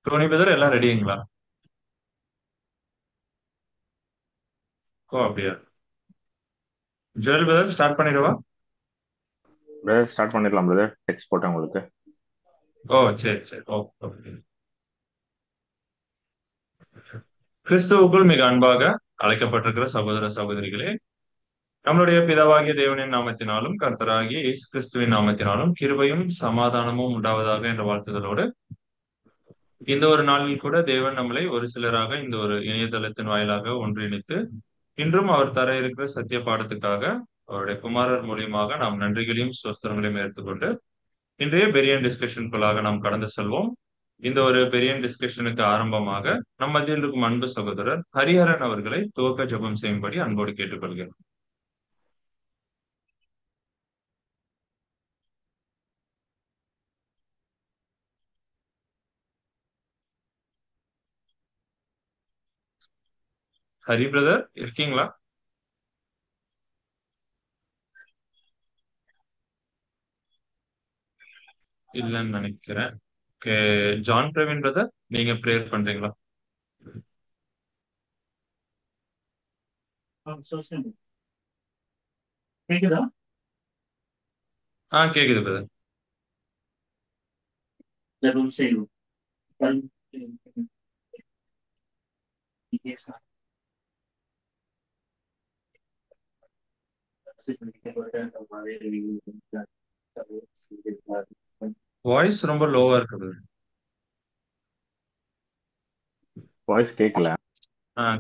Dhoni brother எல்லாம் ரெடிங்களா? ஓ அப்படியா? ஜுவல் பிரதர் ஸ்டார்ட் பண்ணிடுவா? பிரதர் ஸ்டார்ட் பண்ணிடலாம் பிரதர். டெக்ஸ்ட் போட்டேன் உங்களுக்கு. ஓ சரி சரி, ஓகே ஓகே. கிறிஸ்துவுக்குள் மிக அன்பாக அழைக்கப்பட்டிருக்கிற சகோதர சகோதரிகளே, நம்மளுடைய பிதாவாகிய தேவனின் நாமத்தினாலும் கர்த்தராகிய இயேசு கிறிஸ்துவின் நாமத்தினாலும் கிருபையும் சமாதானமும் உண்டாவதாக என்ற வாழ்த்துதலோடு இந்த ஒரு நாளில் கூட தேவன் நம்மளை ஒரு சிலராக இந்த ஒரு இணையதளத்தின் வாயிலாக ஒன்றிணைத்து இன்றும் அவர் தர இருக்கிற சத்திய பாடத்துக்காக அவருடைய குமாரர் மூலியமாக நாம் நன்றிகளையும் ஸ்தோத்திரங்களையும் எடுத்துக்கொண்டு இன்றைய பெரியன் டிஸ்கஷனுக்குள்ளாக நாம் கடந்து செல்வோம். இந்த ஒரு பெரியன் டிஸ்கஷனுக்கு ஆரம்பமாக நம் மத்தியில் இருக்கும் அன்பு சகோதரர் ஹரிஹரன் அவர்களை துவக்க ஜெபம் செய்யும்படி அன்போடு கேட்டுக்கொள்கிறோம். ஹரி பிரதர் இருக்கீங்களா? இல்லைன்னு நினைக்கிறேன். ஓகே, ஜான் பிரவீன் பிரதர், நீங்க ப்ரேயர் பண்றீங்களா? கேக்குதா? கேக்குது பிரதர். ஜெபம் செய்வோம். வாய்ஸ் ரொம்ப லோவா இருக்குது. வாய்ஸ் கேட்கல.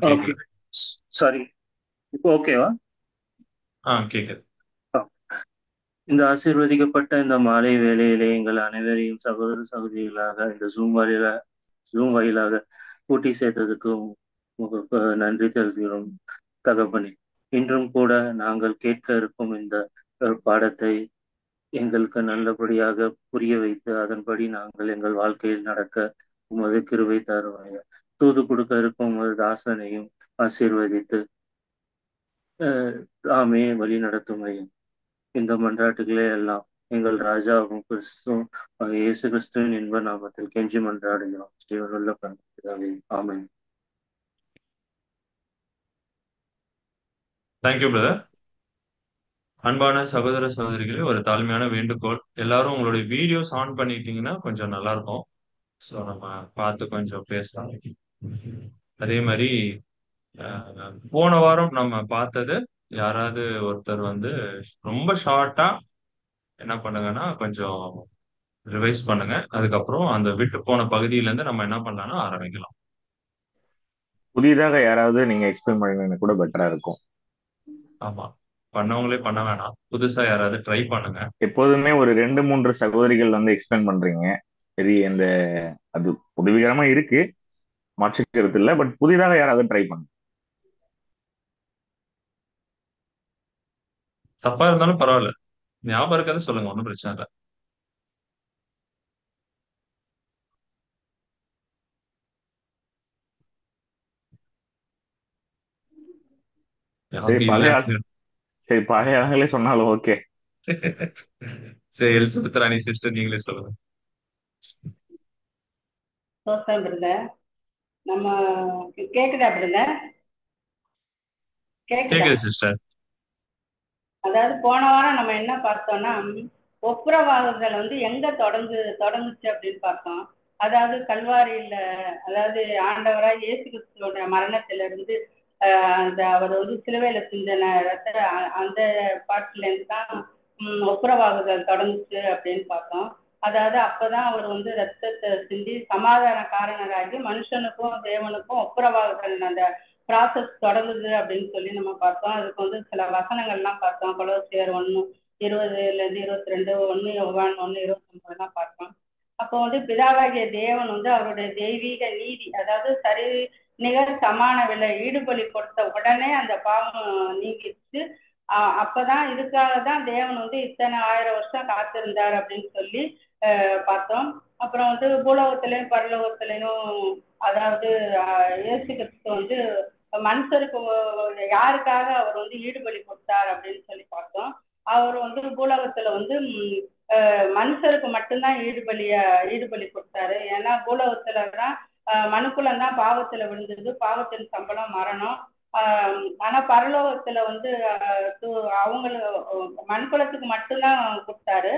கேக்குது. சாரி, இப்போ ஓகேவா? கேக்குது. இந்த ஆசீர்வதிக்கப்பட்ட இந்த மாலை வேளையிலே எங்கள் அனைவரையும் சகோதர சகோதரிகளாக இந்த ஜூம் வாயிலாக கூட்டி சேர்த்ததுக்கு உங்களுக்கு நன்றி தெரிவிக்கிறோம் தகப்பனே. இன்றும் கூட நாங்கள் கேட்க இருக்கும் இந்த பாடத்தை எங்களுக்கு நல்லபடியாக புரிய வைத்து அதன்படி நாங்கள் எங்கள் வாழ்க்கையில் நடக்க உமது கிருபை தருவாங்க. தூது கொடுக்க இருக்கும் உமது தாசனையும் ஆசீர்வதித்து தாமே வழி நடத்தும் இந்த மன்றாட்டுகளே எல்லாம் எங்கள் ராஜாவும் கிறிஸ்துவும் இயேசு கிறிஸ்துவின் இன்ப நாமத்தில் கெஞ்சி மன்றாடுகிறோம். ஜீவனுள்ள பிதாவே, ஆமென். Thank you brother. அன்பான சகோதர சகோதரிகளே, ஒரு தாழ்மையான வேண்டுகோள், எல்லாரும் உங்களுடைய வீடியோஸ் ஆன் பண்ணிட்டீங்கன்னா கொஞ்சம் நல்லா இருக்கும். ஸோ நம்ம பார்த்து கொஞ்சம் பேசலாம். அதே மாதிரி போன வாரம் நம்ம பார்த்தது யாராவது ஒருத்தர் வந்து ரொம்ப ஷார்ட்டா என்ன பண்ணுங்கன்னா கொஞ்சம் ரிவைஸ் பண்ணுங்க. அதுக்கப்புறம் அந்த விட்டு போன பகுதியில இருந்து நம்ம என்ன பண்ணலாம்னா ஆரம்பிக்கலாம். புதிதாக யாராவது நீங்க எக்ஸ்பிளைன் பண்ணீங்கன்னா கூட பெட்டரா இருக்கும். ஆமா, பண்ணவங்களே பண்ண வேணாம், புதுசா யாராவது ட்ரை பண்ணுங்க. எப்போதுமே ஒரு 2-3 சகோதரிகள் வந்து எக்ஸ்பிளைன் பண்றீங்க. பெரிய இந்த அது உதவிகரமா இருக்கு, மாற்றிக்கிறது இல்லை. பட் புதிதாக யாராவது ட்ரை பண்ணுங்க. தப்பா இருந்தாலும் பரவாயில்ல, ஞாபகம் இருக்காது சொல்லுங்க, ஒன்றும் பிரச்சனை இல்லை. சரி யாருக்கும் பழைய ஆள் இல்ல. சரி பழைய ஆளுங்களே சொன்னாலும் ஓகே. சரி, எலிசபெத் ராணி சிஸ்டர் நீங்களே சொல்லுங்க. சோஸ்தான் பிரதர், நம்ம கேக்குதா பிரதர்? கேக்குதா? கேக்குது சிஸ்டர். அதாவது போன வாரம் நம்ம என்ன பார்த்தோம்னா, ஒப்புரவாகுதல் வந்து எங்க தொடங்குச்சு அப்படின்னு பார்த்தோம். அதாவது கல்வாரியில, அதாவது ஆண்டவராய் இயேசு கிறிஸ்துவோட மரணத்திலிருந்து அந்த அவர் வந்து சிலுவையில சிந்தின ரத்த அந்த பாட்டுல இருந்து தான் ஒப்புரவாகுதல் தொடங்குச்சு அப்படின்னு பார்த்தோம். அதாவது அப்பதான் அவர் வந்து ரத்தத்தை சிந்தி சமாதான காரணராகி மனுஷனுக்கும் தேவனுக்கும் ஒப்புரவாகுதல் அந்த ப்ராசஸ் தொடங்குது அப்படின்னு சொல்லி நம்ம பார்த்தோம். அதுக்கு வந்து சில வசனங்கள்லாம் பார்த்தோம். கொலோசியர் 1:20 22, 1 யோவான் 1:29 பார்த்தோம். அப்போ வந்து பிதாவாகிய தேவன் வந்து அவருடைய தெய்வீக நீதி, அதாவது சரி நிகர் சமான விலை ஈடுபலி கொடுத்த உடனே அந்த பாவம் நீங்கிடுச்சு. அப்பதான் இதுக்காக தான் தேவன் வந்து இத்தனை 1000 வருஷம் காத்திருந்தார் அப்படின்னு சொல்லி பார்த்தோம். அப்புறம் வந்து பூலோகத்திலையும் பரலோகத்திலையும், அதாவது இயேசு கிறிஸ்து வந்து மனுஷருக்கு யாருக்காக அவர் வந்து ஈடுபலி கொடுத்தார் அப்படின்னு சொல்லி பார்த்தோம். அவர் வந்து பூலோகத்துல வந்து மனுஷருக்கு மட்டும்தான் ஈடுபலி கொடுத்தாரு. ஏன்னா பூலோகத்துலதான் மனுக்குலம் தான் பாவத்துல விழுந்தது, பாவத்தின் சம்பளம் மரணம். ஆனா பரலோகத்துல வந்து அவங்களுக்கு மனுக்குலத்துக்கு மட்டும்தான் கொடுத்தாரு.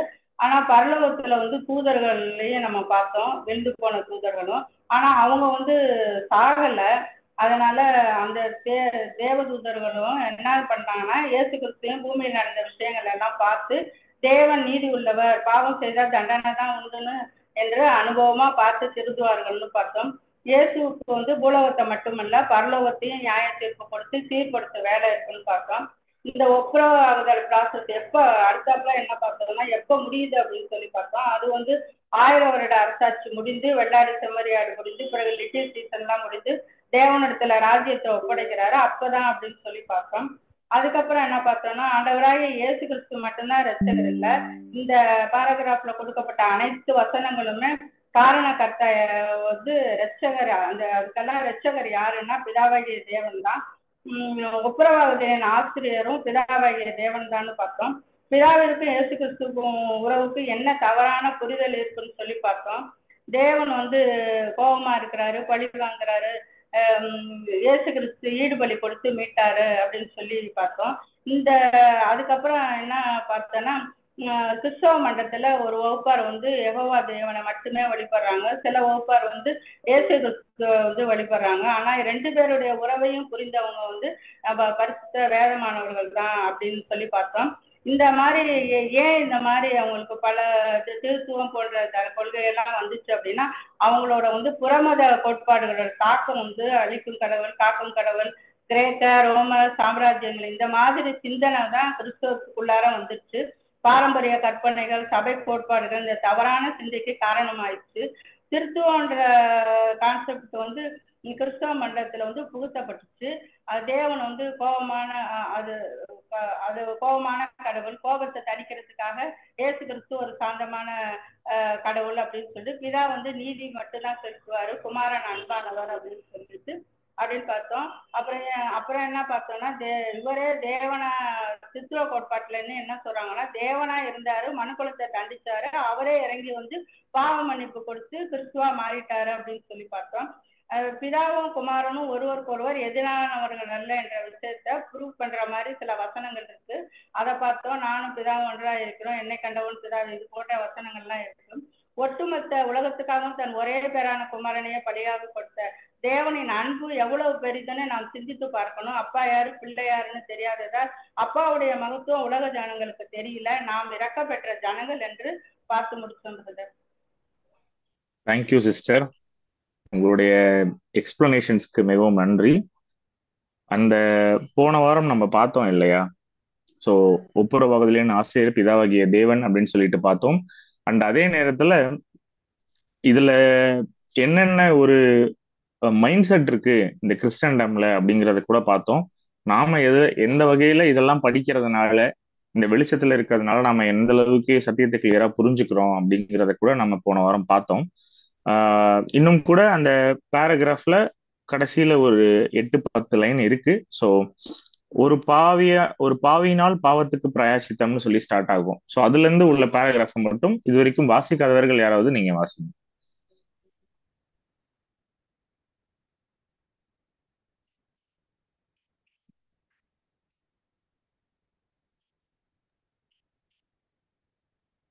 ஆனா பரலோகத்துல வந்து தூதர்களையும் நம்ம பார்த்தோம், வெந்து போன தூதர்களும். ஆனா அவங்க வந்து சாகல. அதனால அந்த தேவதூதர்களும் என்ன பண்ணாங்கன்னா இயேசு கிறிஸ்துவையும் பூமியில் நடந்த விஷயங்கள் எல்லாம் பார்த்து தேவன் நீதி உள்ளவர், பாவம் செய்தால் தண்டனை தான் உண்டுன்னு என்று அனுபவமா பார்த்து திருந்துவார்கள்னு பார்த்தோம். இயேசுக்கு வந்து பூலோகத்தை மட்டுமல்ல பரலோகத்தையும் நியாய தீர்ப்பு கொடுத்து சீர்படுத்த வேலை இருக்குன்னு பார்த்தோம். இந்த ஒப்புரவாகுதல் ப்ராசஸ் எப்ப அடுத்தாப்புல என்ன பார்த்தோம்னா எப்ப முடியுது அப்படின்னு சொல்லி பார்த்தோம். அது வந்து 1000 வருட அரசாட்சி முடிந்து, வெள்ளாடு செம்மறியாடு முடிந்து, பிறகு லிட்டில் சீசன் எல்லாம் முடிந்து தேவனிடத்துல ராஜ்யத்தை ஒப்படைக்கிறாரு, அப்பதான் அப்படின்னு சொல்லி பார்த்தோம். அதுக்கப்புறம் என்ன பார்த்தோம்னா ஆண்டவராகிய இயேசு கிறிஸ்து மட்டும்தான் ரட்சகர் இல்ல. இந்த பாராகிராஃப்ல கொடுக்கப்பட்ட அனைத்து வசனங்களுமே காரணக்கர்த்தா வந்து ரட்சகர். அதுக்கெல்லாம் ரட்சகர் யாருன்னா பிதாவாகிய தேவன் தான். ஒப்புரவாகுதலின் ஆசிரியரும் பிதாவாகிய தேவன் தான் பார்த்தோம். பிதாவிற்கும் இயேசு கிறிஸ்துக்கும் உறவுக்கு என்ன தவறான புரிதல் இருக்குன்னு சொல்லி பார்த்தோம். தேவன் வந்து கோபமா இருக்கிறாரு, பழி வாங்குறாரு, இயேசு கிறிஸ்து ஈடுபலி கொடுத்து மீட்டாரு அப்படின்னு சொல்லி பார்த்தோம். அதுக்கப்புறம் என்ன பார்த்தோன்னா கிறிஸ்தவ மண்டலத்துல ஒரு வகுப்பார் வந்து யெகோவா தேவனை மட்டுமே வழிபடுறாங்க, சில வகுப்பார் வந்து இயேசு கிறிஸ்து வந்து வழிபடுறாங்க. ஆனா 2 பேருடைய உறவையும் புரிந்தவங்க வந்து பரிசுத்த வேதமானவர்கள் தான் அப்படின்னு சொல்லி பார்த்தோம். இந்த மாதிரி ஏன் இந்த மாதிரி அவங்களுக்கு பல திருத்துவம் போன்ற கொள்கையெல்லாம் வந்துச்சு அப்படின்னா அவங்களோட வந்து புறமத கோட்பாடுகளோட தாக்கம் வந்து அழிக்கும் கடவுள், காக்கும் கடவுள், கிரேக்க ரோம சாம்ராஜ்யங்கள் இந்த மாதிரி சிந்தனை தான் கிறிஸ்தவத்துக்குள்ளார வந்துச்சு. பாரம்பரிய கற்பனைகள், சபை கோட்பாடுகள் இந்த தவறான சிந்தைக்கு காரணமாயிடுச்சு. திருத்துவன்ற கான்செப்ட் வந்து கிறிஸ்தவ மண்டலத்துல வந்து புகுத்தப்பட்டுச்சு. தேவன் வந்து கோபமான கடவுள், கோபத்தை தணிக்கிறதுக்காக இயேசு கிறிஸ்து ஒரு சாந்தமான கடவுள் அப்படின்னு சொல்லிட்டு பிதா வந்து நீதி மட்டும்தான் செலுத்துவாரு, குமாரன் அன்பானவர் அப்படின்னு சொல்லிட்டு அப்படின்னு பார்த்தோம். அப்புறம் என்ன பார்த்தோம்னா இவரே தேவனா கிறிஸ்துவ கோட்பாட்டுல இருந்து என்ன சொல்றாங்கன்னா தேவனா இருந்தாரு, மனுக்குலத்தை தண்டிச்சாரு, அவரே இறங்கி வந்து பாவ மன்னிப்பு கொடுத்து கிறிஸ்துவா மாறிட்டாரு அப்படின்னு சொல்லி பார்த்தோம். பிதாவும் குமாரனும் ஒருவருக்கொருவர் எதிரானவர்கள் அல்ல என்ற விஷயத்த ப்ரூவ் பண்ற மாதிரி சில வசனங்கள் இருக்கு, அதை பார்த்தோம். நானும் பிதாவும் ஒன்றா இருக்கிறோம், என்னை கண்டவன் பிதா, இது போன்ற வசனங்கள்லாம் இருக்கு. ஒட்டுமொத்த உலகத்துக்காகவும் தன் ஒரே பேரான குமாரனையே பலியாக கொடுத்த தேவனின் அன்பு எவ்வளவு பெரிதுன்னு நாம் சிந்தித்து பார்க்கணும். அப்பா யாரு பிள்ளை யாருன்னு தெரியாததால் அப்பாவுடைய மகத்துவம் உலக ஜனங்களுக்கு தெரியல, நாம் இறக்க பெற்ற ஜனங்கள் என்று பார்த்து முடிச்சோம். தேங்க்யூ சிஸ்டர், உங்களுடைய எக்ஸ்பிளனேஷன்ஸ்க்கு மிகவும் நன்றி. அந்த போன வாரம் நம்ம பார்த்தோம் இல்லையா, ஸோ ஒப்புரவாகுதலின் ஆசிரியர் பிதாவாகிய தேவன் அப்படின்னு சொல்லிட்டு பார்த்தோம். அண்ட் அதே நேரத்துல இதுல என்னென்ன ஒரு மைண்ட் செட் இருக்கு இந்த கிறிஸ்டன்டம்ல அப்படிங்கறத கூட பார்த்தோம். நாம எந்த வகையில இதெல்லாம் படிக்கிறதுனால, இந்த வெளிச்சத்துல இருக்கிறதுனால நாம எந்த அளவுக்கு சத்தியத்தை கிளியரா புரிஞ்சுக்கிறோம் அப்படிங்கிறத கூட நம்ம போன வாரம் பார்த்தோம். இன்னும் கூட அந்த பேராகிராஃப்ல கடைசியில ஒரு 8-10 லைன் இருக்கு. ஸோ ஒரு பாவியினால் பாவத்துக்கு பிரயாசித்தம்னு சொல்லி ஸ்டார்ட் ஆகும். ஸோ அதுல இருந்து உள்ள பேராகிராஃப் மட்டும் இது வரைக்கும் வாசிக்காதவர்கள் யாராவது நீங்க வாசிங்க.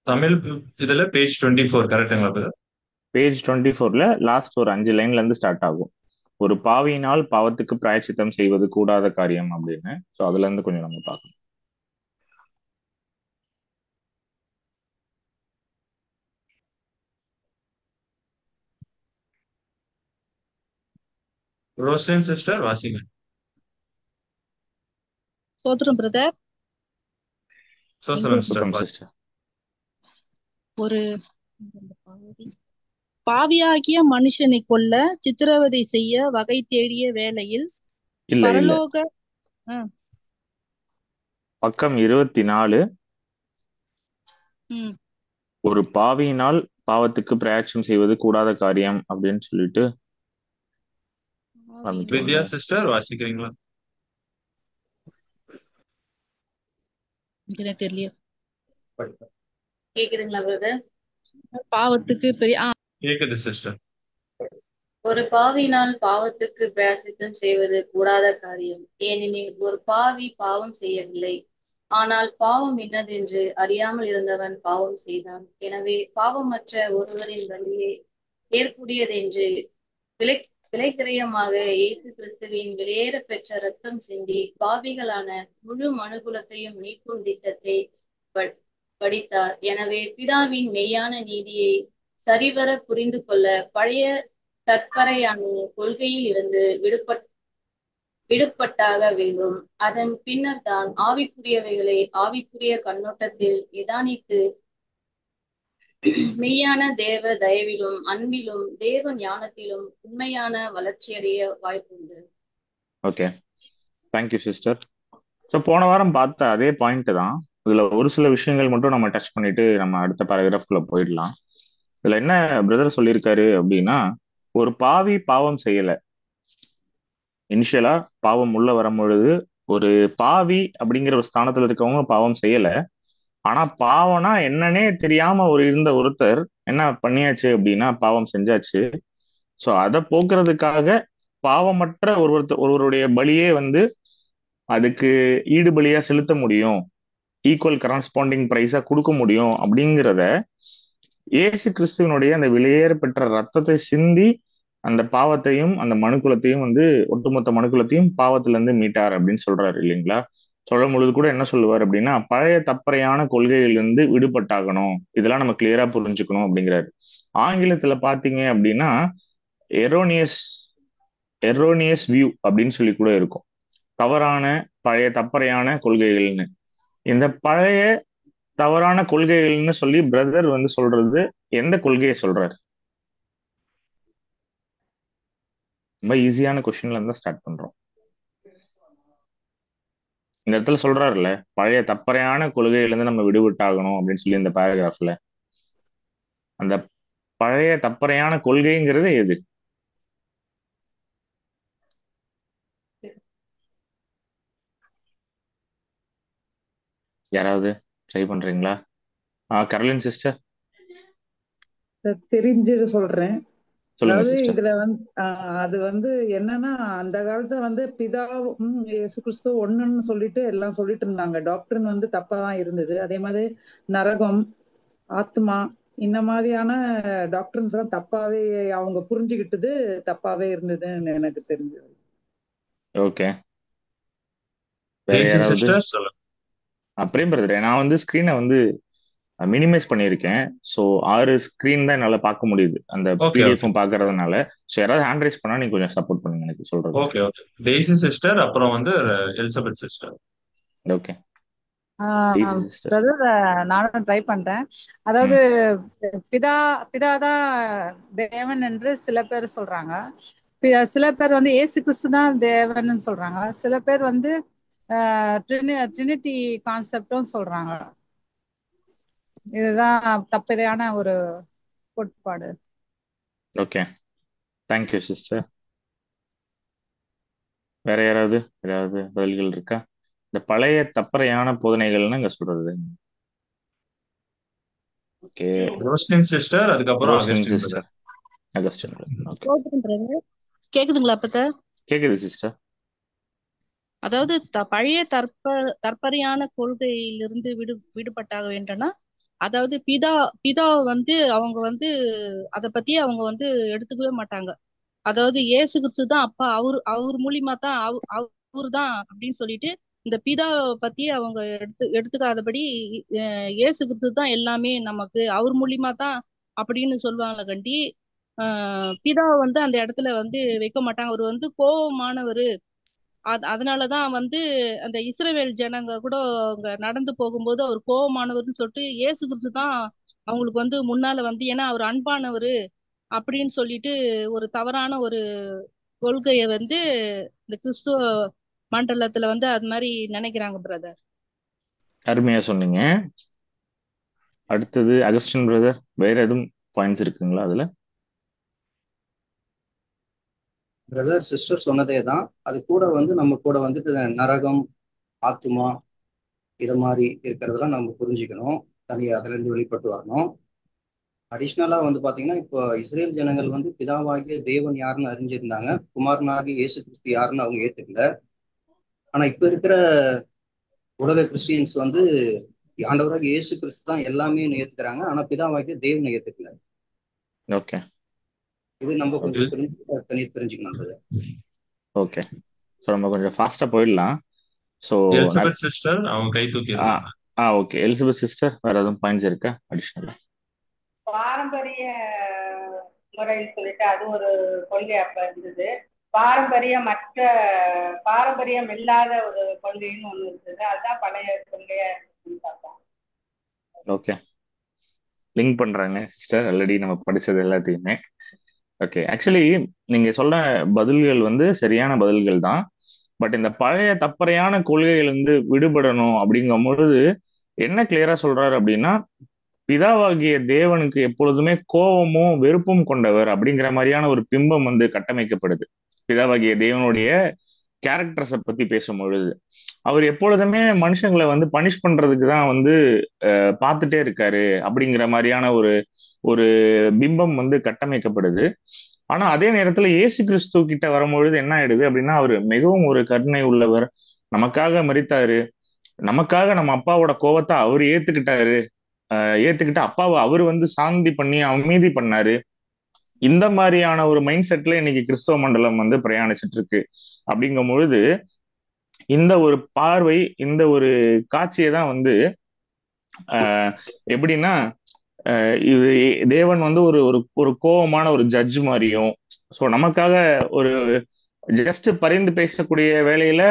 தமிழ் இதுல பேஜ் 24 கரெக்டுங்களா? பேஜ் 24ல லாஸ்ட் ஒரு 5 லைன்ல இருந்து ஸ்டார்ட் ஆகும். ஒரு பாவியினால் பாவத்துக்கு பிராயச்சித்தம் செய்வது கூடாத காரியம் அப்படின்னு. ஸோ அதுல இருந்து கொஞ்சம் நம்ம பார்க்கணும். ரோஸ்லின் சிஸ்டர் வாசிங்க. சோத்ரம் பிரதர். சிஸ்டர், ஒரு பாவியாகிய மனுஷனை கொல்ல சித்திரவதை செய்ய வகை தேடிய வேளையில் பரலோக பக்கம் 24 ஒரு பாவியினால் பாவத்துக்கு பிரயாட்சம் செய்வது கூடாத காரியம் அப்படின்னு சொல்லிட்டு வித்யா சிஸ்டர் வாசிக்கிறீங்களா? தெரியல. கேக்குதுங்களா பிரதர்? பாவத்துக்கு பெரிய கேக்குது சிஸ்டர். ஒரு பாவியினால் பாவத்துக்கு பிராயசித்தம் செய்வது கூடாத காரியம். ஏனெனில் ஒரு பாவி பாவம் செய்யவில்லை, ஆனால் பாவம் இன்னதென்று அறியாமல் இருந்தவன் பாவம் செய்தான். எனவே பாவமற்ற ஒருவரின் வழியே ஏற்புடையதென்று விலை விலைக்கிரயமாக இயேசு கிறிஸ்துவின் வெளியேற பெற்ற ரத்தம் சிந்தி பாவிகளான முழு மனுகுலத்தையும் மீட்கும் திட்டத்தை படித்தார். எனவே பிதாவின் மெய்யான நீதியை சரிவர புரிந்து கொள்ள பழைய தற்பறையான கொள்கையில் இருந்து விடுபட்டாக வேண்டும். அதன் பின்னர் தான் ஆவிக்குரியவைகளை ஆவிக்குரிய கண்ணோட்டத்தில் நிதானித்து மெய்யான தேவ தயவிலும் அன்பிலும் தேவ ஞானத்திலும் உண்மையான வளர்ச்சியடைய வாய்ப்புண்டு. Okay, thank you sister. ஸோ போன வாரம் பார்த்த அதே பாயிண்ட் தான். இதுல ஒரு சில விஷயங்கள் மட்டும் நம்ம டச் பண்ணிட்டு நம்ம அடுத்த பேராகிராஃப்குள்ள போயிடலாம். இதுல என்ன பிரதர் சொல்லியிருக்காரு அப்படின்னா, ஒரு பாவி பாவம் செய்யல. இனிஷியலா பாவம் உள்ள வரும் பொழுது ஒரு பாவி அப்படிங்கிற ஒரு ஸ்தானத்துல இருக்கவங்க பாவம் செய்யல. ஆனா பாவம்னா என்னன்னே தெரியாம இருந்த ஒருத்தர் என்ன பண்ணியாச்சு அப்படின்னா பாவம் செஞ்சாச்சு. ஸோ அதை போக்குறதுக்காக பாவமற்ற ஒருவருடைய பலியே அதுக்கு ஈடு பலியா செலுத்த முடியும், ஈக்குவல் கரஸ்பாண்டிங் பிரைஸா கொடுக்க முடியும் அப்படிங்கிறத இயேசு கிறிஸ்துவனுடைய அந்த வெளியேற பெற்ற ரத்தத்தை சிந்தி அந்த பாவத்தையும் அந்த மனுக்குலத்தையும் ஒட்டுமொத்த மனுக்குலத்தையும் பாவத்துல இருந்து மீட்டார் அப்படின்னு சொல்றாரு இல்லைங்களா. சொல்லும் பொழுது கூட என்ன சொல்லுவார் அப்படின்னா, பழைய தப்பறையான கொள்கையிலிருந்து விடுபட்டாகணும், இதெல்லாம் நம்ம கிளியரா புரிஞ்சுக்கணும் அப்படிங்கிறாரு. ஆங்கிலத்துல பாத்தீங்க அப்படின்னா எரோனியஸ் வியூ அப்படின்னு சொல்லி கூட இருக்கும், தவறான பழைய தப்பறையான கொள்கைகள்னு. இந்த பழைய தவறான கொள்கைகள்னு சொல்லி பிரதர் சொல்றது எந்த கொள்கையை சொல்றாரு? ரொம்ப ஈஸியான கொஸ்டின்ல இருந்தா ஸ்டார்ட் பண்றோம். இந்த இடத்துல சொல்றாருல்ல, பழைய தப்பறையான கொள்கையிலிருந்து நம்ம விடுபட்டாகணும் அப்படின்னு சொல்லி இந்த பேராகிராஃப்ல, அந்த பழைய தப்பறையான கொள்கைங்கிறது எது? யாராவது ட்ரை பண்றீங்களா? கரலின் சிஸ்டர் தெரிஞ்சு சொல்றேன். சொல்லுங்க அதாவது சிஸ்டர். இதுல அது என்னன்னா, அந்த காலத்துல பிதாவும் இயேசு கிறிஸ்து ஒண்ணுன்னு சொல்லிட்டு எல்லாம் சொல்லிட்டு இருந்தாங்க. டாக்டர்னு தப்பா தான் இருந்தது. அதே மாதிரி நரகம், ஆத்மா, இந்த மாதிரியான டாக்டர்ஸ் எல்லாம் தப்பாவே அவங்க புரிஞ்சுக்கிட்டது தப்பாவே இருந்ததுன்னு எனக்கு தெரிஞ்சது. ஓகே, வேற யாராவது? பிரேம் பிரதர், நான் ஸ்கிரீனை மினிமைஸ் பண்ணியிருக்கேன். ஸோ 6 ஸ்கிரீன் தான் என்னால பார்க்க முடியுது அந்த பிடிஎஃப் பாக்குறதுனால. ஸோ யாராவது ஹேண்ட் ரைஸ் பண்ணா நீங்க கொஞ்சம் சப்போர்ட் பண்ணுங்க எனக்கு சொல்றது. Okay okay. டெய்சி சிஸ்டர், அப்புறம் எலிசபெத் சிஸ்டர். ஓகே பிரதர், நானும் ட்ரை பண்றேன். அதாவது பிதாதான் தேவன் என்று சில பேர் சொல்றாங்க. சில பேர் இயேசு கிறிஸ்து தான் தேவன் சொல்றாங்க. சில பேர் ட்ரினிட்டி கான்செப்டும் சொல்றாங்க. இதுதான் தப்பறையான ஒரு கோட்பாடு. Okay, thank you sister. வேற யாராவது ஏதாவது பதில்கள் இருக்கா? இந்த பழைய தப்பறையான போதனைகள்னு இங்க சொல்றது. ஓகே, சிஸ்டர், அதுக்கப்புறம் அகஸ்டின். கேக்குதுங்களா அப்ப? கேக்குது சிஸ்டர். அதாவது பழைய தற்பறையான கொள்கையிலிருந்து விடுபட்டாக வேண்டும்னா, அதாவது பிதா அவங்க அத பத்தி அவங்க எடுத்துக்கவே மாட்டாங்க. அதாவது இயேசு கிறிஸ்து தான் அப்பா, அவர் மூலியமா தான் அவரு தான் அப்படின்னு சொல்லிட்டு இந்த பிதாவை பத்தி அவங்க எடுத்துக்காதபடி இயேசு கிறிஸ்து தான் எல்லாமே நமக்கு, அவர் மூலியமா தான் அப்படின்னு சொல்லுவாங்க கண்டி. பிதாவை அந்த இடத்துல வைக்க மாட்டாங்க. அவர் கோபமானவர். அதனாலதான் அந்த இஸ்ரவேல் ஜனங்க கூட அங்க நடந்து போகும்போது அவர் கோபமானவர்னு சொல்லிட்டு இயேசு கிறிஸ்து தான் அவங்களுக்கு முன்னால ஏன்னா அவர் அன்பானவர் அப்படின்னு சொல்லிட்டு ஒரு தவறான ஒரு கொள்கைய இந்த கிறிஸ்துவ மண்டலத்துல அது மாதிரி நினைக்கிறாங்க பிரதர். அருமையா சொன்னீங்க. அடுத்தது அகஸ்டின் பிரதர், வேற எதுவும் பாயிண்ட்ஸ் இருக்குங்களா அதுல? பிரதர் சிஸ்டர் சொன்னதே தான். அது கூட நம்ம கூட நரகம், ஆத்மா, இது மாதிரி இருக்கிறதெல்லாம் நம்ம புரிஞ்சுக்கணும். அதுல இருந்து வெளிப்பட்டு வரணும். அடிஷ்னலா வந்து பாத்தீங்கன்னா, இப்போ இஸ்ரேல் ஜனங்கள் வந்து பிதாவாகிய தேவன் யாருன்னு அறிஞ்சிருந்தாங்க, குமாரனாகிய இயேசு கிறிஸ்து யாருன்னு அவங்க ஏத்துக்கல. ஆனா இப்ப இருக்கிற உலக கிறிஸ்டியன்ஸ் வந்து ஆண்டவராகிய இயேசு கிறிஸ்து தான் எல்லாமே ஏத்துக்கிறாங்க, ஆனா பிதாவாகிய தேவனை ஏத்துக்கல. ஓகே இது நம்ம ஓகே கொஞ்சம் தெரிஞ்சுக்கணும் பிரதர். ஓகே. ஸோ நம்ம கொஞ்சம் ஃபாஸ்டா போயிடலாம். ஸோ எலிசபெத் சிஸ்டர் அவங்க கை தூக்கி இருக்காங்க. ஓகே. எலிசபெத் சிஸ்டர் வேற எதுவும் பாயிண்ட்ஸ் இருக்கா அடிஷ்னலா? பாரம்பரிய முறைன்னு சொல்லிட்டு அது ஒரு கொள்கை அப்ப இருந்தது. பாரம்பரியம் இல்லாத ஒரு கொள்கைன்னு ஒண்ணு இருந்தது. அதுதான் பழைய கொள்கையா இருக்குன்னு பார்த்தோம். ஓகே, லிங்க் பண்றாங்க சிஸ்டர் ஆல்ரெடி நம்ம படிச்சது எல்லாத்தையுமே. ஓகே, ஆக்சுவலி நீங்க சொல்ற பதில்கள் வந்து சரியான பதில்கள் தான். பட் இந்த பழைய தப்பறையான கொள்கைகள் வந்து விடுபடணும் அப்படிங்கும் பொழுது என்ன கிளியரா சொல்றாரு அப்படின்னா, பிதாவாகிய தேவனுக்கு எப்பொழுதுமே கோபமும் வெறுப்பும் கொண்டவர் அப்படிங்கிற மாதிரியான ஒரு பிம்பம் வந்து கட்டமைக்கப்படுது. பிதாவாகிய தேவனுடைய கேரக்டர்ஸை பத்தி பேசும் பொழுது அவர் எப்பொழுதுமே மனுஷங்களை வந்து பனிஷ் பண்றதுக்கு தான் வந்து பார்த்துட்டே இருக்காரு அப்படிங்கிற மாதிரியான ஒரு ஒரு பிம்பம் வந்து கட்டமைக்கப்படுது. ஆனா அதே நேரத்துல இயேசு கிறிஸ்து கிட்ட வரும்பொழுது என்ன ஆயிடுது அப்படின்னா, அவர் மிகவும் ஒரு கருணை உள்ளவர், நமக்காக மரித்தாரு, நமக்காக நம்ம அப்பாவோட கோபத்தை அவர் ஏத்துக்கிட்டு அப்பாவை அவர் வந்து சாந்தி பண்ணி அமைதி பண்ணாரு. இந்த மாதிரியான ஒரு மைண்ட் செட்ல இன்னைக்கு கிறிஸ்தவ மண்டலம் வந்து பிரயாணிச்சுட்டு இருக்கு. அப்படிங்கும் பொழுது இந்த ஒரு பார்வை, இந்த ஒரு காட்சியை தான் வந்து எப்படின்னா, இது தேவன் வந்து ஒரு ஒரு கோபமான ஒரு ஜட்ஜ் மாதிரியும், ஸோ நமக்காக ஒரு ஜஸ்ட் பரிந்து பேசக்கூடிய வேலையில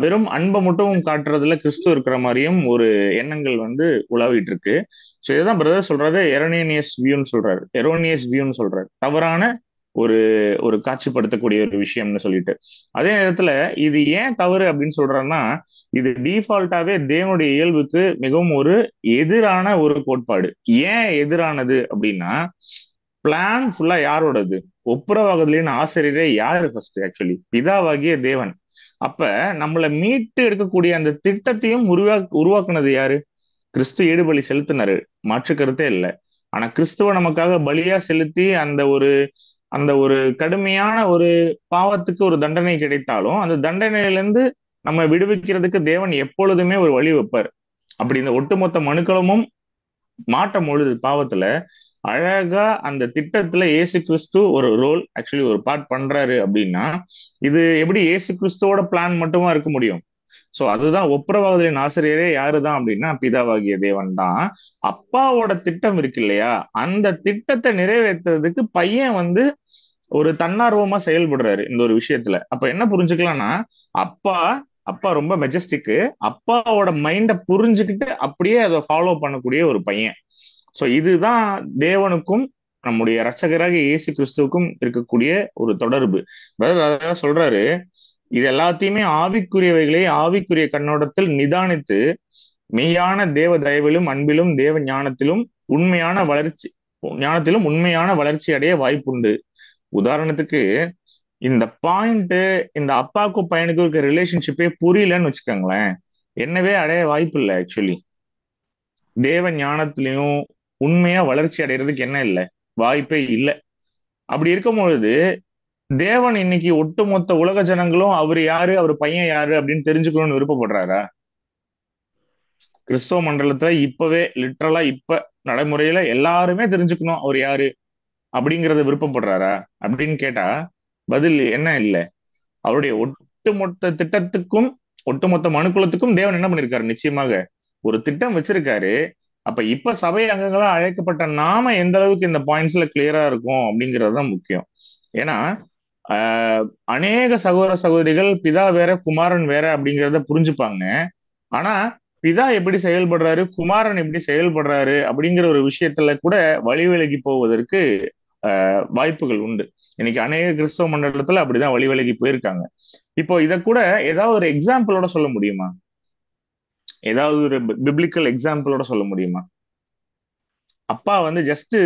வெறும் அன்பை மட்டும் காட்டுறதுல கிறிஸ்து இருக்கிற மாதிரியும் ஒரு எண்ணங்கள் வந்து உலாவிட்டு இருக்கு. ஸோ இதுதான் பிரதர் சொல்றாரு எரோனியஸ் வியூன்னு சொல்றாரு, தவறான ஒரு ஒரு காட்சிப்படுத்தக்கூடிய ஒரு விஷயம்னு சொல்லிட்டு. அதே நேரத்துல இது ஏன் தவறு அப்படின்னு சொல்றாருன்னா, இது டிஃபால்ட்டாவே தேவனுடைய இயல்புக்கு மிகவும் ஒரு எதிரான ஒரு கோட்பாடு. ஏன் எதிரானது அப்படின்னா, பிளான் ஃபுல்லா யாரோடது? ஒப்புரவாகுதலின் ஆசிரியரே யாரு ஃபர்ஸ்ட்? ஆக்சுவலி பிதாவாகிய தேவன். அப்ப நம்மளை மீட்டு எடுக்கக்கூடிய அந்த திட்டத்தையும் உருவாக்குனது யாரு? கிறிஸ்து ஈடுபலி செலுத்தினாரு, மாற்று கருத்தே இல்லை. ஆனா கிறிஸ்துவ நமக்காக பலியா செலுத்தி அந்த ஒரு கடுமையான ஒரு பாவத்துக்கு ஒரு தண்டனை கிடைத்தாலும் அந்த தண்டனையிலிருந்து நம்ம விடுவிக்கிறதுக்கு தேவன் எப்பொழுதுமே ஒரு வழி வைப்பார். அப்படி இந்த ஒட்டுமொத்த மனுக்களமும் மாட்டும் பொழுது பாவத்துல அழகா அந்த திட்டத்துல இயேசு கிறிஸ்து ஒரு ரோல் ஆக்சுவலி ஒரு பார்ட் பண்றாரு. அப்படின்னா இது எப்படி இயேசு கிறிஸ்துவோட பிளான் மட்டுமா இருக்க முடியும்? சோ அதுதான் ஒப்புரவாகுதலின் ஆசிரியரே யாருதான் அப்படின்னா பிதாவாகிய தேவன் தான். அப்பாவோட திட்டம் இருக்கு இல்லையா, அந்த திட்டத்தை நிறைவேற்றுறதுக்கு பையன் வந்து ஒரு தன்னார்வமா செயல்படுறாரு இந்த ஒரு விஷயத்துல. அப்ப என்ன புரிஞ்சுக்கலாம்னா, அப்பா ரொம்ப மெஜஸ்டிக்கு, அப்பாவோட மைண்டை புரிஞ்சுக்கிட்டு அப்படியே அதை ஃபாலோ பண்ணக்கூடிய ஒரு பையன். சோ இதுதான் தேவனுக்கும் நம்முடைய இரட்சகராக இயேசு கிறிஸ்துவுக்கும் இருக்கக்கூடிய ஒரு தொடர்பு. அதாவது சொல்றாரு, இது எல்லாத்தையுமே ஆவிக்குரியவைகளை ஆவிக்குரிய கண்ணோட்டத்தில் நிதானித்து மெய்யான தேவ தயவிலும் அன்பிலும் தேவ ஞானத்திலும் உண்மையான வளர்ச்சி அடைய வாய்ப்புண்டு. உதாரணத்துக்கு இந்த பாயிண்ட், இந்த அப்பாவுக்கும் பையனுக்கும் இருக்க ரிலேஷன்ஷிப்பே புரியலன்னு வச்சுக்கோங்களேன், என்னவே அடைய வாய்ப்பு இல்லை. ஆக்சுவலி தேவ ஞானத்திலையும் உண்மையா வளர்ச்சி அடைகிறதுக்கு என்ன இல்லை, வாய்ப்பே இல்லை. அப்படி இருக்கும் பொழுது தேவன் இன்னைக்கு ஒட்டுமொத்த உலக ஜனங்களும் அவர் யாரு, அவர் பையன் யாரு அப்படின்னு தெரிஞ்சுக்கணும்னு விருப்பப்படுறாரா? கிறிஸ்தவ மண்டலத்துல இப்பவே லிட்டரலா இப்ப நடைமுறையில எல்லாருமே தெரிஞ்சுக்கணும் அவர் யாரு அப்படிங்கறத விருப்பப்படுறாரா அப்படின்னு கேட்டா பதில் என்ன இல்லை. அவருடைய ஒட்டுமொத்த திட்டத்துக்கும் ஒட்டுமொத்த மனுக்குலத்துக்கும் தேவன் என்ன பண்ணிருக்காரு? நிச்சயமாக ஒரு திட்டம் வச்சிருக்காரு. அப்ப இப்ப சபை அங்கங்களா அழைக்கப்பட்ட நாம எந்த அளவுக்கு இந்த பாயிண்ட்ஸ்ல கிளியரா இருக்கும் அப்படிங்கிறது தான் முக்கியம். ஏன்னா அநேக சகோதர சகோதரிகள் பிதா வேற குமாரன் வேற அப்படிங்கிறத புரிஞ்சுப்பாங்க. ஆனா பிதா எப்படி செயல்படுறாரு, குமாரன் எப்படி செயல்படுறாரு அப்படிங்கிற ஒரு விஷயத்துல கூட வழி விலகி போவதற்கு வாய்ப்புகள் உண்டு. இன்னைக்கு அநேக கிறிஸ்தவ மண்டலத்துல அப்படிதான் வழி விலகி போயிருக்காங்க. இப்போ இத கூட ஏதாவது ஒரு எக்ஸாம்பிளோட சொல்ல முடியுமா? ஏதாவது ஒரு பிப்ளிக்கல் எக்ஸாம்பிளோட சொல்ல முடியுமா? அப்பா வந்து ஜஸ்ட்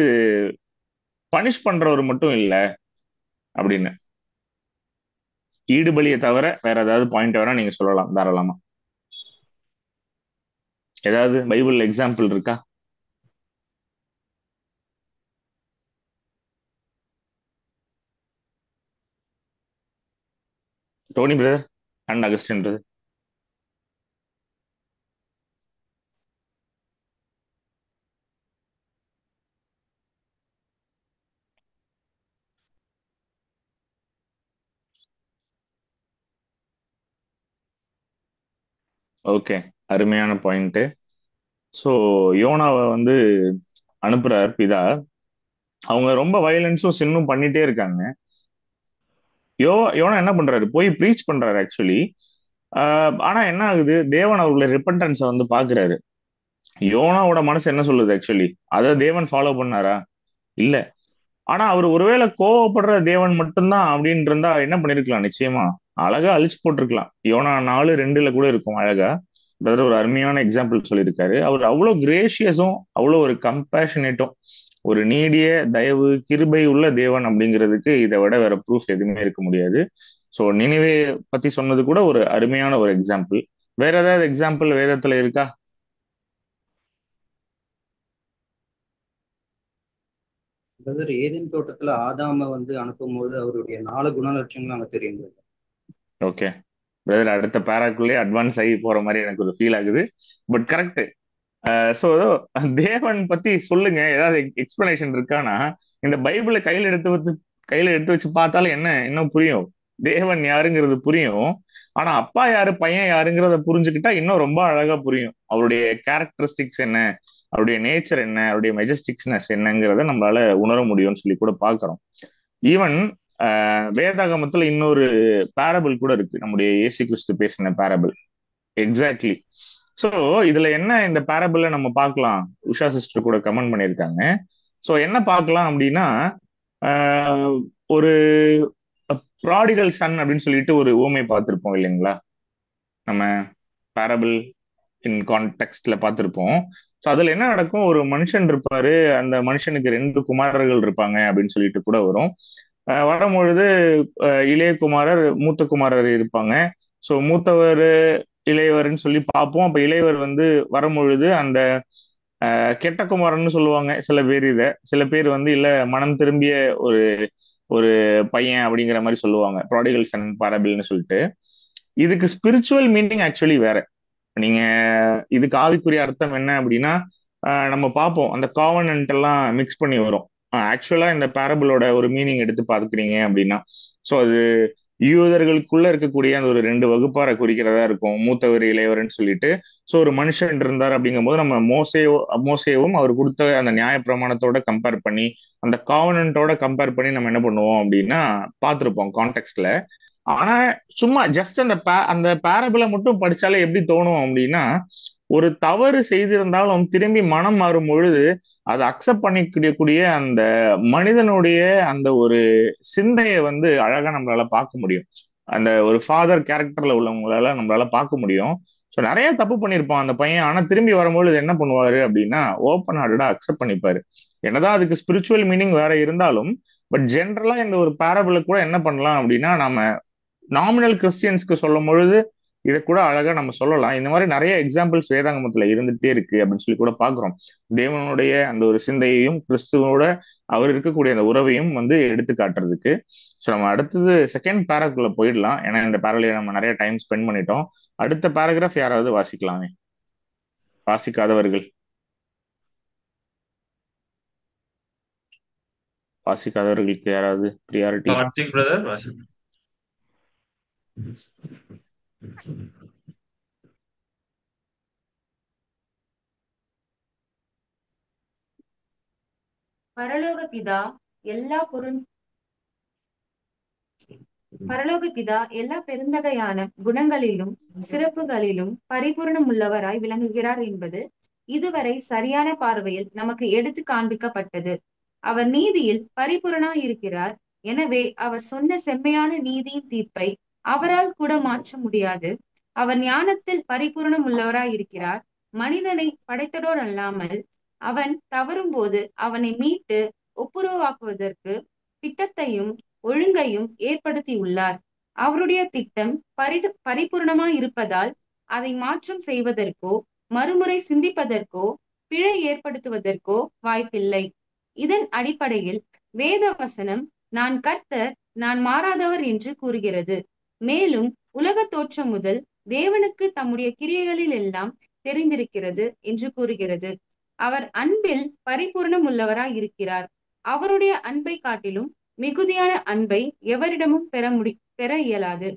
பனிஷ் பண்றவர் மட்டும் இல்ல அப்படின்னு. ஈடுபலியை தவிர வேற ஏதாவது பாயிண்ட் வேணா நீங்க சொல்லலாம் தாராளமா. ஏதாவது பைபிள் எக்ஸாம்பிள் இருக்கா? Tony brother and Augustine brother. Okay, அருமையான பாயிண்ட். ஸோ யோனாவை வந்து அனுப்புறார் பிதா. அவங்க ரொம்ப வயலன்ஸும் சின்னும் பண்ணிட்டே இருக்காங்க. யோனா என்ன பண்றாரு, போய் ப்ரீச் பண்றாரு ஆக்சுவலி. ஆனா என்ன ஆகுது, தேவன் அவர்களுடைய ரிப்பன்டன்ஸை வந்து பாக்குறாரு. யோனாவோட மனசு என்ன சொல்லுது ஆக்சுவலி, அதை தேவன் ஃபாலோ பண்ணாரா? இல்ல. ஆனா அவர் ஒருவேளை கோவப்படுற தேவன் மட்டும்தான் அப்படின்னு இருந்தா என்ன பண்ணிருக்கலாம், நிச்சயமா அழகா அழிச்சு போட்டிருக்கலாம். யோனா 4:2 கூட இருக்கும் அழகா. அதாவது ஒரு அருமையான எக்ஸாம்பிள் சொல்லியிருக்காரு. அவர் அவ்வளவு கிரேஷியஸும் அவ்வளவு ஒரு கம்பேஷனேட்டும் ஒரு நீடிய தயவு கிருபை உள்ள தேவன் அப்படிங்கிறதுக்கு இதை விட வேற ப்ரூஃப் எதுவுமே இருக்க முடியாது. ஸோ நினைவே பத்தி சொன்னது கூட ஒரு அருமையான ஒரு எக்ஸாம்பிள். வேற ஏதாவது எக்ஸாம்பிள் வேதத்துல இருக்கா? பிரதர், ஏதேன் தோட்டத்துல ஆதாம வந்து அனுப்பும் போது அவருடைய 4 குணலட்சங்கள் அங்க தெரியும் brother. ஓகே பிரதர், அடுத்த பேராக்குள்ளே அட்வான்ஸ் ஆகி போற மாதிரி எனக்கு ஒரு ஃபீல் ஆகுது. But correct. ஸோ தேவன் பத்தி சொல்லுங்க, ஏதாவது எக்ஸ்பிளனேஷன் இருக்கானா? இந்த பைபிளை கையில எடுத்து வச்சு பார்த்தாலும் என்ன இன்னும் புரியும், தேவன் யாருங்கிறது புரியும். ஆனா அப்பா யாரு பையன் யாருங்கிறத புரிஞ்சுக்கிட்டா இன்னும் ரொம்ப அழகா புரியும். அவருடைய கேரக்டரிஸ்டிக்ஸ் என்ன, அவருடைய நேச்சர் என்ன, அவருடைய மெஜஸ்டிக்ஸ்னஸ் என்னங்கிறத நம்மளால உணர முடியும்னு சொல்லி கூட பாக்குறோம். ஈவன் வேதாகமத்துல இன்னொரு பேரபிள் கூட இருக்கு, நம்முடைய இயேசு கிறிஸ்து பேசின பேரபிள். எக்ஸாக்ட்லி. ஸோ இதுல என்ன இந்த பேரபிள நம்ம பார்க்கலாம், உஷா சிஸ்டர் கூட கமெண்ட் பண்ணியிருக்காங்க. ஸோ என்ன பார்க்கலாம் அப்படின்னா, ஒரு ப்ராடிகல் சன் அப்படின்னு சொல்லிட்டு ஒரு ஊமை பார்த்திருப்போம் இல்லைங்களா? நம்ம பேரபிள் இன் கான்டெக்ட்ல பார்த்திருப்போம். ஸோ அதுல என்ன நடக்கும், ஒரு மனுஷன் இருப்பாரு, அந்த மனுஷனுக்கு 2 குமாரர்கள் இருப்பாங்க அப்படின்னு சொல்லிட்டு கூட வரும். வரும்பொழுது இளைய குமாரர் மூத்த குமாரர் இருப்பாங்க. ஸோ மூத்தவர் இளையவர்னு சொல்லி பார்ப்போம். அப்ப இளையவர் வந்து வரும்பொழுது அந்த கெட்ட குமாரன்னு சொல்லுவாங்க சில பேர், சில பேர் வந்து இல்ல மனம் திரும்பிய ஒரு ஒரு பையன் அப்படிங்கிற மாதிரி சொல்லுவாங்க, ப்ராடிகல் சன் பாரபிள்னு சொல்லிட்டு. இதுக்கு ஸ்பிரிச்சுவல் மீனிங் ஆக்சுவலி வேற. நீங்க இதுக்கு ஆவிக்குரிய அர்த்தம் என்ன அப்படின்னா, நம்ம பார்ப்போம் அந்த காவனன்ட் எல்லாம் மிக்ஸ் பண்ணி வரும். ஆக்சுவலா இந்த பேரபிளோட ஒரு மீனிங் எடுத்து பார்த்துக்கிறீங்க அப்படின்னா, ஸோ அது யூதர்களுக்குள்ள இருக்கக்கூடிய அந்த ஒரு 2 வகுப்பாரை குறிக்கிறதா இருக்கும், மூத்தவர் இளையவர்னு சொல்லிட்டு. ஸோ ஒரு மனுஷன் இருந்தார் அப்படிங்கும்போது நம்ம மோசேவும் அவர் கொடுத்த அந்த நியாய பிரமாணத்தோட கம்பேர் பண்ணி, அந்த காவனன்ட்டோட கம்பேர் பண்ணி நம்ம என்ன பண்ணுவோம் அப்படின்னா பார்த்துருப்போம் கான்டெக்ட்ல. ஆனா சும்மா ஜஸ்ட் அந்த பேரபிளை மட்டும் படிச்சாலே எப்படி தோணும் அப்படின்னா, ஒரு தவறு செய்திருந்தாலும் திரும்பி மனம் மாறும் பொழுது அதை அக்செப்ட் பண்ணிக்கூடிய அந்த மனிதனுடைய அந்த ஒரு சிந்தையை வந்து அழகா நம்மளால பார்க்க முடியும். அந்த ஒரு ஃபாதர் கேரக்டர்ல உள்ளவங்களால நம்மளால பார்க்க முடியும். ஸோ நிறைய தப்பு பண்ணியிருப்பான் அந்த பையன், ஆனா திரும்பி வரும்பொழுது என்ன பண்ணுவாரு அப்படின்னா ஓப்பன் ஹார்ட்டடா அக்செப்ட் பண்ணிப்பாரு. என்னதான் அதுக்கு ஸ்பிரிச்சுவல் மீனிங் வேற இருந்தாலும், பட் ஜென்ரலா இந்த ஒரு பேரபிளை கூட என்ன பண்ணலாம் அப்படின்னா, நம்ம நாமினல் கிறிஸ்டியன்ஸ்க்கு சொல்லும் பொழுது இதை கூட அழகா நம்ம சொல்லலாம். இந்த மாதிரி நிறைய எக்ஸாம்பிள்ஸ் வேதாகமத்துல இருந்துட்டே இருக்கு அப்படின்னு சொல்லி கூட பாக்குறோம். தேவனுடைய அந்த ஒரு சிந்தையையும் கிறிஸ்துவோட அவர் இருக்கக்கூடிய அந்த உறவையும் வந்து எடுத்து காட்டுறதுக்கு. ஸோ நம்ம அடுத்தது செகண்ட் பேராக்குள்ள போயிடலாம், ஏன்னா இந்த பேரால நம்ம நிறைய டைம் ஸ்பெண்ட் பண்ணிட்டோம். அடுத்த பேராகிராஃப் யாராவது வாசிக்கலாமே, வாசிக்காதவர்களுக்கு யாராவது ப்ரியாரிட்டி? கார்த்திக் பிரதர் வாசிங்க. பரலோக பிதா எல்லா பெருந்தகையான குணங்களிலும் சிறப்புகளிலும் பரிபூரணம் உள்ளவராய் விளங்குகிறார் என்பது இதுவரை சரியான பார்வையில் நமக்கு எடுத்து காண்பிக்கப்பட்டது. அவர் நீதியில் பரிபூரணாய் இருக்கிறார். எனவே அவர் சொன்ன செம்மையான நீதியின் தீர்ப்பை அவரால் கூட மாற்ற முடியாது. அவர் ஞானத்தில் பரிபூரணம் உள்ளவராய் இருக்கிறார். மனிதனை படைத்ததோடு அல்லாமல் அவன் தவறும் போது அவனை மீட்டு ஒப்புரவாக்குவதற்கு திட்டத்தையும் ஒழுங்கையும் ஏற்படுத்தியுள்ளார். அவருடைய திட்டம் பரிபூர்ணமாய் இருப்பதால் அதை மாற்றம் செய்வதற்கோ மறுமுறை சிந்திப்பதற்கோ பிழை ஏற்படுத்துவதற்கோ வாய்ப்பில்லை. இதன் அடிப்படையில் வேத வசனம் நான் கர்த்தர், நான் மாறாதவர் என்று கூறுகிறது. மேலும் உலக தோற்றம் முதல் தேவனுக்கு தம்முடைய கிரியைகளில் எல்லாம் தெரிந்திருக்கிறது என்று கூறுகிறது. அவர் அன்பில் பரிபூர்ணம் உள்ளவராய் இருக்கிறார். அவருடைய அன்பை காட்டிலும் மிகுதியான அன்பை எவரிடமும் பெற இயலாது.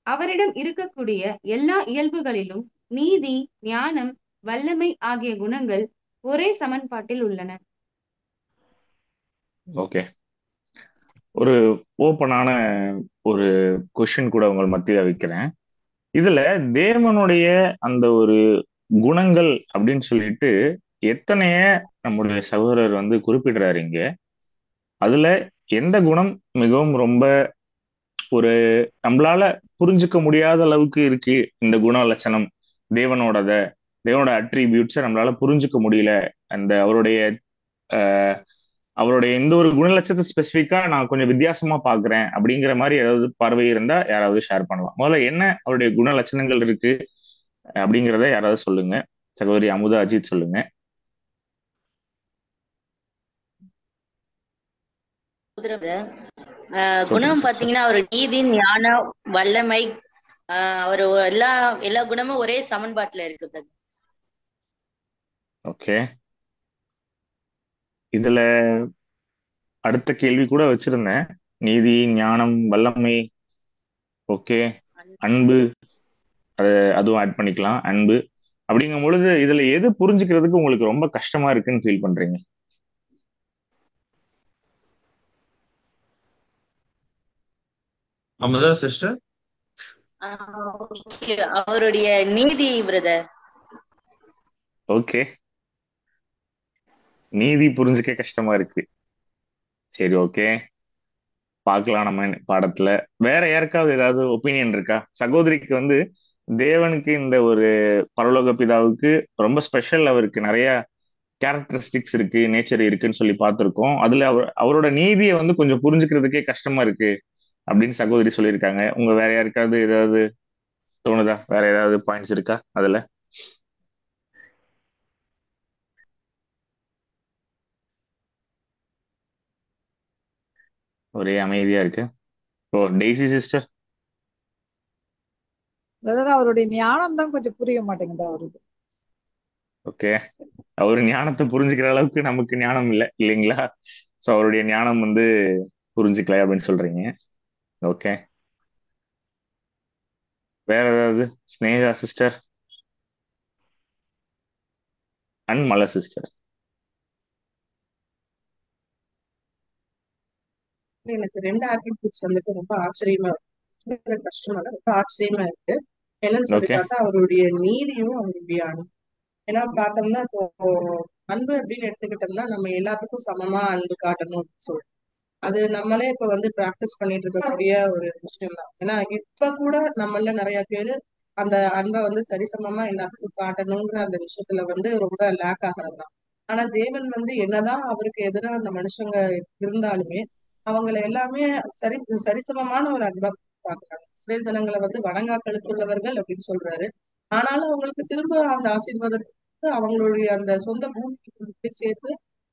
அவரிடம் இருக்கக்கூடிய எல்லா இயல்புகளிலும் நீதி, ஞானம், வல்லமை ஆகிய குணங்கள் ஒரே சமன்பாட்டில் உள்ளன. ஓகே, ஒரு ஓப்பனான ஒரு கொஸ்டின் கூட உங்கள் மத்தியில வைக்கிறேன். இதுல தேவனுடைய அந்த ஒரு குணங்கள் அப்படின்னு சொல்லிட்டு எத்தனைய நம்முடைய சகோதரர் வந்து குறிப்பிடுறாரு இங்க. அதுல எந்த குணம் மிகவும் ரொம்ப ஒரு நம்மளால புரிஞ்சுக்க முடியாத அளவுக்கு இருக்கு, இந்த குண லட்சணம் தேவனோட அட்ரிபியூட்ஸை நம்மளால புரிஞ்சுக்க முடியல, அந்த அவருடைய இந்த ஒரு குணலட்சத்தை ஸ்பெசிஃபிக்கா நான் கொஞ்சம் வித்தியாசமா பாக்குறேன் அப்படிங்கிற மாதிரி ஏதாவது பார்வை இருந்தா யாராவது ஷேர் பண்ணலாம். முதல்ல என்ன அவருடைய குண லட்சணங்கள் இருக்கு அப்படிங்கிறத யாராவது சொல்லுங்க. சகோதரி அமுதா, அஜித் சொல்லுங்க. குணம் பாத்தீங்கன்னா அவர் நீதி, ஞானம், வல்லமை, அவர் எல்லா குணமும் ஒரே சமன்பாட்டுல இருக்கு. ஓகே, இதுல அடுத்த கேள்வி கூட வச்சிருந்தேன். நீதி, ஞானம், வல்லமை, ஓகே, அன்பு, அதுவும் ஆட் பண்ணிக்கலாம். அன்பு அப்படிங்கும் பொழுது இதுல எது புரிஞ்சுக்கிறதுக்கு உங்களுக்கு ரொம்ப கஷ்டமா இருக்குன்னு ஃபீல் பண்றீங்க? அமுதா சிஸ்டர். அவருடைய நீதி பிரதர். ஓகே, நீதி புரிஞ்சுக்க கஷ்டமா இருக்கு. சரி, ஓகே, பார்க்கலாம் நம்ம பாடத்துல. வேற யாருக்காவது ஏதாவது ஒப்பீனியன் இருக்கா? சகோதரிக்கு வந்து தேவனுக்கு இந்த ஒரு பரலோக பிதாவுக்கு ரொம்ப ஸ்பெஷல், அவருக்கு நிறைய கேரக்டரிஸ்டிக்ஸ் இருக்கு, நேச்சர் இருக்குன்னு சொல்லி பார்த்திருக்கோம். அதுல அவரோட நீதியை வந்து கொஞ்சம் புரிஞ்சுக்கிறதுக்கே கஷ்டமா இருக்கு அப்படின்னு சகோதரி சொல்லியிருக்காங்க. உங்க வேற யாருக்காவது ஏதாவது தோணுதா? வேற ஏதாவது பாயிண்ட்ஸ் இருக்கா அதுல? ஒரே அமைதியா இருக்கு. ஓ, டெய்ஸி சிஸ்டர். அவருடைய ஞானம் தான் கொஞ்சம் புரிய மாட்டேங்குது அவருக்கு. ஓகே, அவரு ஞானத்தை புரிஞ்சுக்கிற அளவுக்கு நமக்கு ஞானம் இல்லை இல்லைங்களா? ஸோ அவருடைய ஞானம் வந்து புரிஞ்சுக்கல அப்படின்னு சொல்றீங்க. ஓகே, வேற ஏதாவது? Sneha sister and Malar sister. எனக்கு 2 ஆட்ரிபியூட்ஸ் வந்துட்டு ரொம்ப ஆச்சரியமா இருக்கு, கஷ்டமா இல்ல, ரொம்ப ஆச்சரியமா இருக்கு. என்னன்னு சொல்லி ஓகே, பார்த்தா அவருடைய நீதியும் அவருடைய அன்பு. ஏன்னா பார்த்தோம்னா இப்போ அன்பு அப்படின்னு எடுத்துக்கிட்டோம்னா நம்ம எல்லாத்துக்கும் சமமா அன்பு காட்டணும் அப்படின்னு சொல்றோம். அது நம்மளே இப்ப வந்து பிராக்டிஸ் பண்ணிட்டு இருக்கக்கூடிய ஒரு விஷயம் தான். ஏன்னா இப்ப கூட நம்மள நிறைய பேரு அந்த அன்பை வந்து சரிசமமா எல்லாத்துக்கும் காட்டணுங்கிற அந்த விஷயத்துல வந்து ரொம்ப லேக் ஆகிறது தான். ஆனா தேவன் வந்து என்னதான் அவருக்கு எதிராக அந்த மனுஷங்க இருந்தாலுமே அவங்களை எல்லாமே சரிசமமான ஒரு அன்பா பாக்குறாங்க. இஸ்ரேல் ஜனங்களை வந்து வணங்கா கழுத்துள்ளவர்கள் அப்படின்னு சொல்றாரு. ஆனாலும் அவங்களுக்கு திரும்ப அந்த ஆசீர்வாதத்துக்கு அவங்களுடைய அந்த சொந்த பூமிக்கு சேர்த்து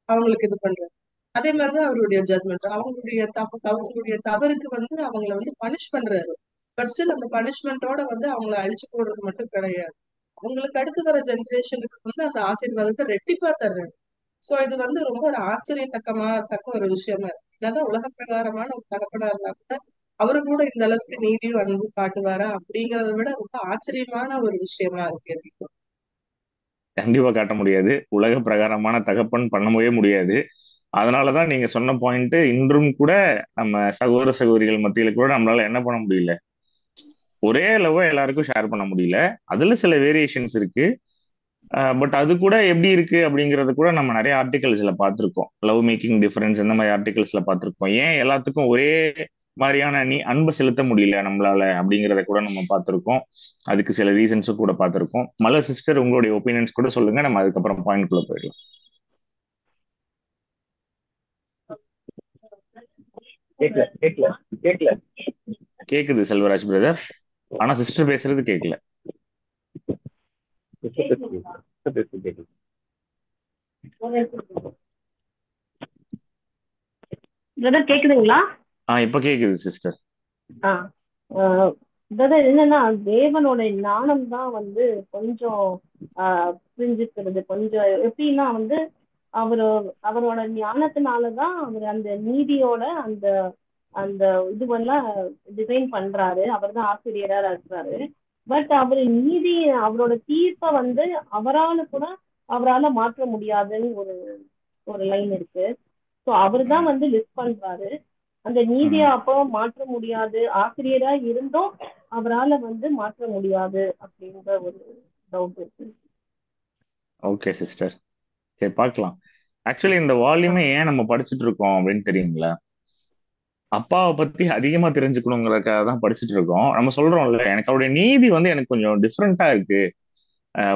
அவங்களுக்கு இது பண்றாரு. அதே மாதிரிதான் அவருடைய ஜட்மெண்ட். அவங்களுடைய தவறுக்கு வந்து அவங்களை வந்து பனிஷ் பண்றாரு. பட் ஸ்டில் அந்த பனிஷ்மெண்டோட வந்து அவங்கள அழிச்சு போடுறது மட்டும் கிடையாது, அவங்களுக்கு அடுத்து வர ஜெனரேஷனுக்கு வந்து அந்த ஆசீர்வாதத்தை ரெட்டிப்பா தர்றாரு. சோ இது வந்து ரொம்ப ஒரு தக்க ஒரு விஷயமா இருக்கு. என்னதான் உலக பிரகாரமான ஒரு தகப்பனா இருந்தா கூட அவரு கூட இந்த அளவுக்கு நீதியும் அன்பு காட்டுவாரா அப்படிங்கறத விட ரொம்ப ஆச்சரியமான ஒரு விஷயமா இருக்கு எனக்கு. கண்டிப்பா காட்ட முடியாது, உலக பிரகாரமான தகப்பன் பண்ணவே முடியாது. அதனாலதான் நீங்க சொன்ன பாயிண்ட் இன்றும் கூட நம்ம சகோதர சகோதரிகள் மத்தியில கூட நம்மளால என்ன பண்ண முடியல, ஒரே லவ் எல்லாருக்கும் ஷேர் பண்ண முடியல. அதுல சில வேரியேஷன்ஸ் இருக்கு. பட் அது கூட எப்படி இருக்கு அப்படிங்கறது கூட நம்ம நிறைய ஆர்டிகல்ஸ்ல பார்த்திருக்கோம். லவ் மேக்கிங் டிஃபரன்ஸ் இந்த மாதிரி ஆர்டிகல்ஸ்ல பார்த்திருக்கோம். ஏன் எல்லாத்துக்கும் ஒரே மாதிரியான அன்பை செலுத்த முடியல நம்மளால அப்படிங்கிறத கூட நம்ம பார்த்திருக்கோம். அதுக்கு சில ரீசன்ஸும் கூட பார்த்திருக்கோம். மலர் சிஸ்டர், உங்களுடைய ஒப்பீனியன்ஸ் கூட சொல்லுங்க, நம்ம அதுக்கப்புறம் பாயிண்ட்குள்ள போயிடலாம். கேக்குது செல்வராஜ் பிரதர், ஆனா சிஸ்டர் பேசுறது கேட்கல. அப்படின்னு கேட்குறேன். பிரதர் கேக்குதுங்களா? இப்ப கேக்குது சிஸ்டர். பிரதர் என்னன்னா தேவனோட ஞானம் தான் வந்து கொஞ்சம் புரிஞ்சுக்கிறது. கொஞ்சம் எப்படின்னா வந்து அவரோட ஞானத்தினாலதான் அவர் அந்த நீதியோட அந்த அந்த இதுவெல்லாம் டிசைன் பண்றாரு. அவர் தான் ஆசிரியரா இருக்கிறாரு. பட் அவர் நீதி அவரோட தீர்ப்பை வந்து அவரால மாற்ற முடியாதுன்னு ஒரு லைன் இருக்கு. ஸோ அவர் தான் வந்து லிஸ்ட் பண்றாரு. அந்த நீதியை அப்போ மாற்ற முடியாது, ஆசிரியரா இருந்தும் அவரால் வந்து மாற்ற முடியாது அப்படின்ற ஒரு டவுட் இருக்கு. ஓகே சிஸ்டர், சரி பார்க்கலாம். ஆக்சுவலி இந்த வால்யூமே ஏன் நம்ம படிச்சுட்டு இருக்கோம் அப்படின்னு தெரியுங்களா? அப்பாவை பத்தி அதிகமா தெரிஞ்சுக்கணுங்கிறதுக்காக தான் படிச்சுட்டு இருக்கோம். நம்ம சொல்றோம்ல, எனக்கு அவருடைய நீதி வந்து எனக்கு கொஞ்சம் டிஃப்ரெண்டா இருக்கு,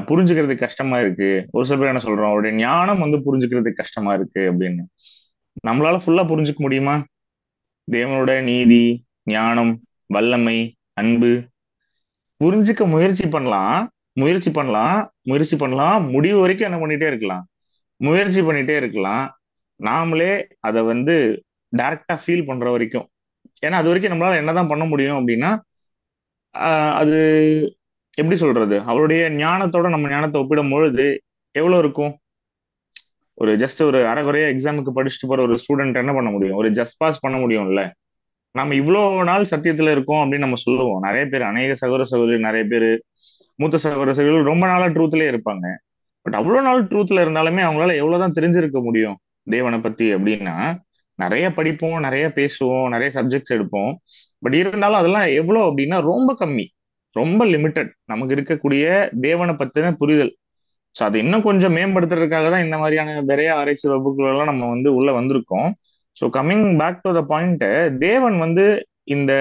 புரிஞ்சுக்கிறதுக்கு கஷ்டமா இருக்கு. ஒரு சில பேர் என்ன சொல்றோம், அவருடைய ஞானம் வந்து புரிஞ்சுக்கிறதுக்கு கஷ்டமா இருக்கு அப்படின்னு. நம்மளால ஃபுல்லா புரிஞ்சுக்க முடியுமா? தேவனோட நீதி, ஞானம், வல்லமை, அன்பு புரிஞ்சுக்க முயற்சி பண்ணலாம். முடிவு வரைக்கும் என்ன பண்ணிட்டே இருக்கலாம், முயற்சி பண்ணிட்டே இருக்கலாம். நாமளே அதை வந்து டைரக்டா ஃபீல் பண்ற வரைக்கும். ஏன்னா அது வரைக்கும் நம்மளால என்னதான் பண்ண முடியும் அப்படின்னா, அது எப்படி சொல்றது, அவருடைய ஞானத்தோட நம்ம ஞானத்தை ஒப்பிடும் பொழுது எவ்வளவு இருக்கும்? ஒரு ஜஸ்ட் ஒரு அரைகுறையா எக்ஸாமுக்கு படிச்சுட்டு போற ஒரு ஸ்டூடெண்ட் என்ன பண்ண முடியும்? ஒரு ஜஸ்ட் பாஸ் பண்ண முடியும்ல. நம்ம இவ்வளவு நாள் சத்தியத்துல இருக்கோம் அப்படின்னு நம்ம சொல்லுவோம். நிறைய பேர், அநேக சகோதர சகோதரி, நிறைய பேர் மூத்த சகோதர சகோதரிகள் ரொம்ப நாளா ட்ரூத்லயே இருப்பாங்க. பட் அவ்வளவு நாள் ட்ரூத்ல இருந்தாலுமே அவங்களால எவ்வளவுதான் தெரிஞ்சிருக்க முடியும் தேவனை பத்தி அப்படின்னா? நிறைய படிப்போம், நிறைய பேசுவோம், நிறைய சப்ஜெக்ட்ஸ் எடுப்போம். பட் இருந்தாலும் அதெல்லாம் எவ்வளவு அப்படின்னா ரொம்ப கம்மி, ரொம்ப லிமிட்டட் நமக்கு இருக்கக்கூடிய தேவனை பத்தின புரிதல். ஸோ அது இன்னும் கொஞ்சம் மேம்படுத்துறதுக்காக தான் இந்த மாதிரியான நிறைய ஆராய்ச்சி வகுப்புகள் எல்லாம் நம்ம வந்து உள்ள வந்திருக்கோம். So coming back to the point, தேவன் வந்து இந்த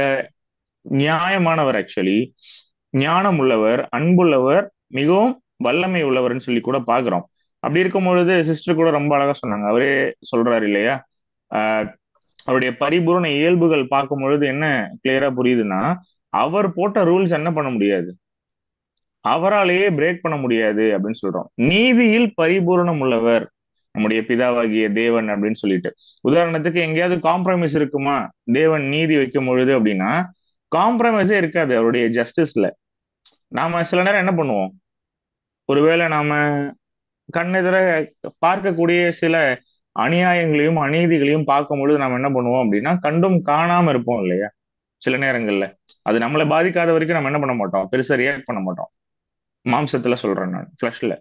நியாயமானவர், ஆக்சுவலி ஞானம் உள்ளவர், அன்புள்ளவர், மிகவும் வல்லமை உள்ளவர்னு சொல்லி கூட பாக்குறோம். அப்படி இருக்கும் பொழுது சிஸ்டர் கூட ரொம்ப அழகா சொன்னாங்க, அவரே சொல்றாரு இல்லையா, அவருடைய பரிபூர்ண இயல்புகள் பார்க்கும் பொழுது என்ன கிளியரா புரியுதுன்னா, அவர் போட்ட ரூல்ஸ் என்ன பண்ண முடியாது, அவராலேயே பிரேக் பண்ண முடியாது அப்படின்னு சொல்றோம். நீதியில் பரிபூர்ணம் உள்ளவர் நம்முடைய பிதாவாகிய தேவன் அப்படின்னு சொல்லிட்டு, உதாரணத்துக்கு எங்கேயாவது காம்ப்ரமைஸ் இருக்குமா தேவன் நீதி வைக்கும் பொழுது அப்படின்னா? காம்ப்ரமைஸே இருக்காது அவருடைய ஜஸ்டிஸ்ல. நாம சில நேரம் என்ன பண்ணுவோம், ஒருவேளை நாம கண்ணெதிர பார்க்கக்கூடிய சில அநியாயங்களையும் அநீதிகளையும் பார்க்கும் பொழுது நம்ம என்ன பண்ணுவோம் அப்படின்னா, கண்டும் காணாம இருப்போம் இல்லையா? சில நேரங்கள்ல அது நம்மளை பாதிக்காத வரைக்கும் நம்ம என்ன பண்ண மாட்டோம், பெருசா ரியாக்ட் பண்ண மாட்டோம். மாம்சத்துல சொல்றேன் நான், ஃபிளஷ்ல.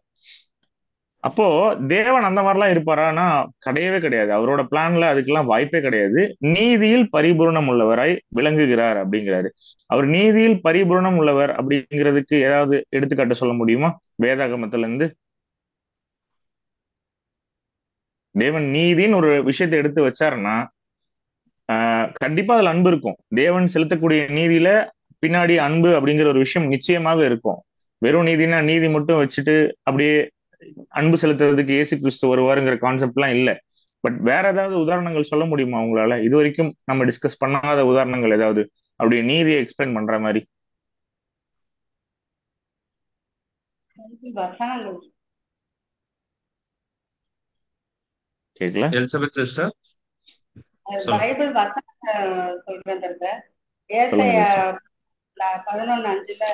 அப்போ தேவன் அந்த மாதிரிலாம் இருப்பாரானா? கிடையவே கிடையாது. அவரோட பிளான்ல அதுக்கெல்லாம் வாய்ப்பே கிடையாது. நீதியில் பரிபூர்ணம் உள்ளவராய் விளங்குகிறார் அப்படிங்கிறாரு. அவர் நீதியில் பரிபூர்ணம் உள்ளவர் அப்படிங்கிறதுக்கு ஏதாவது எடுத்துக்காட்டு சொல்ல முடியுமா வேதாகமத்துல இருந்து? தேவன் நீதின்னு ஒரு விஷயத்தை எடுத்து வச்சாருன்னா கண்டிப்பா அதுல அன்பு இருக்கும். தேவன் செலுத்தக்கூடிய நீதியில பின்னாடி அன்பு அப்படிங்கிற ஒரு விஷயம் நிச்சயமாக இருக்கும். வெறும் நீதினா நீதி மட்டும் வச்சுட்டு அப்படியே அன்பு செலுத்துறதுக்கு இயேசு கிறிஸ்து வருவாருங்கிற கான்செப்ட் எல்லாம் இல்ல. பட் வேற ஏதாவது உதாரணங்கள் சொல்ல முடியுமா உங்களால? இது வரைக்கும் நம்ம டிஸ்கஸ் பண்ணாத உதாரணங்கள் ஏதாவது அப்படி நீதியை எக்ஸ்பிளைன் பண்ற மாதிரி? கேக்கல எலிசபெத் சிஸ்டர், பைபிள் வசனம் சொல்றேன். ஏசாயா 11:5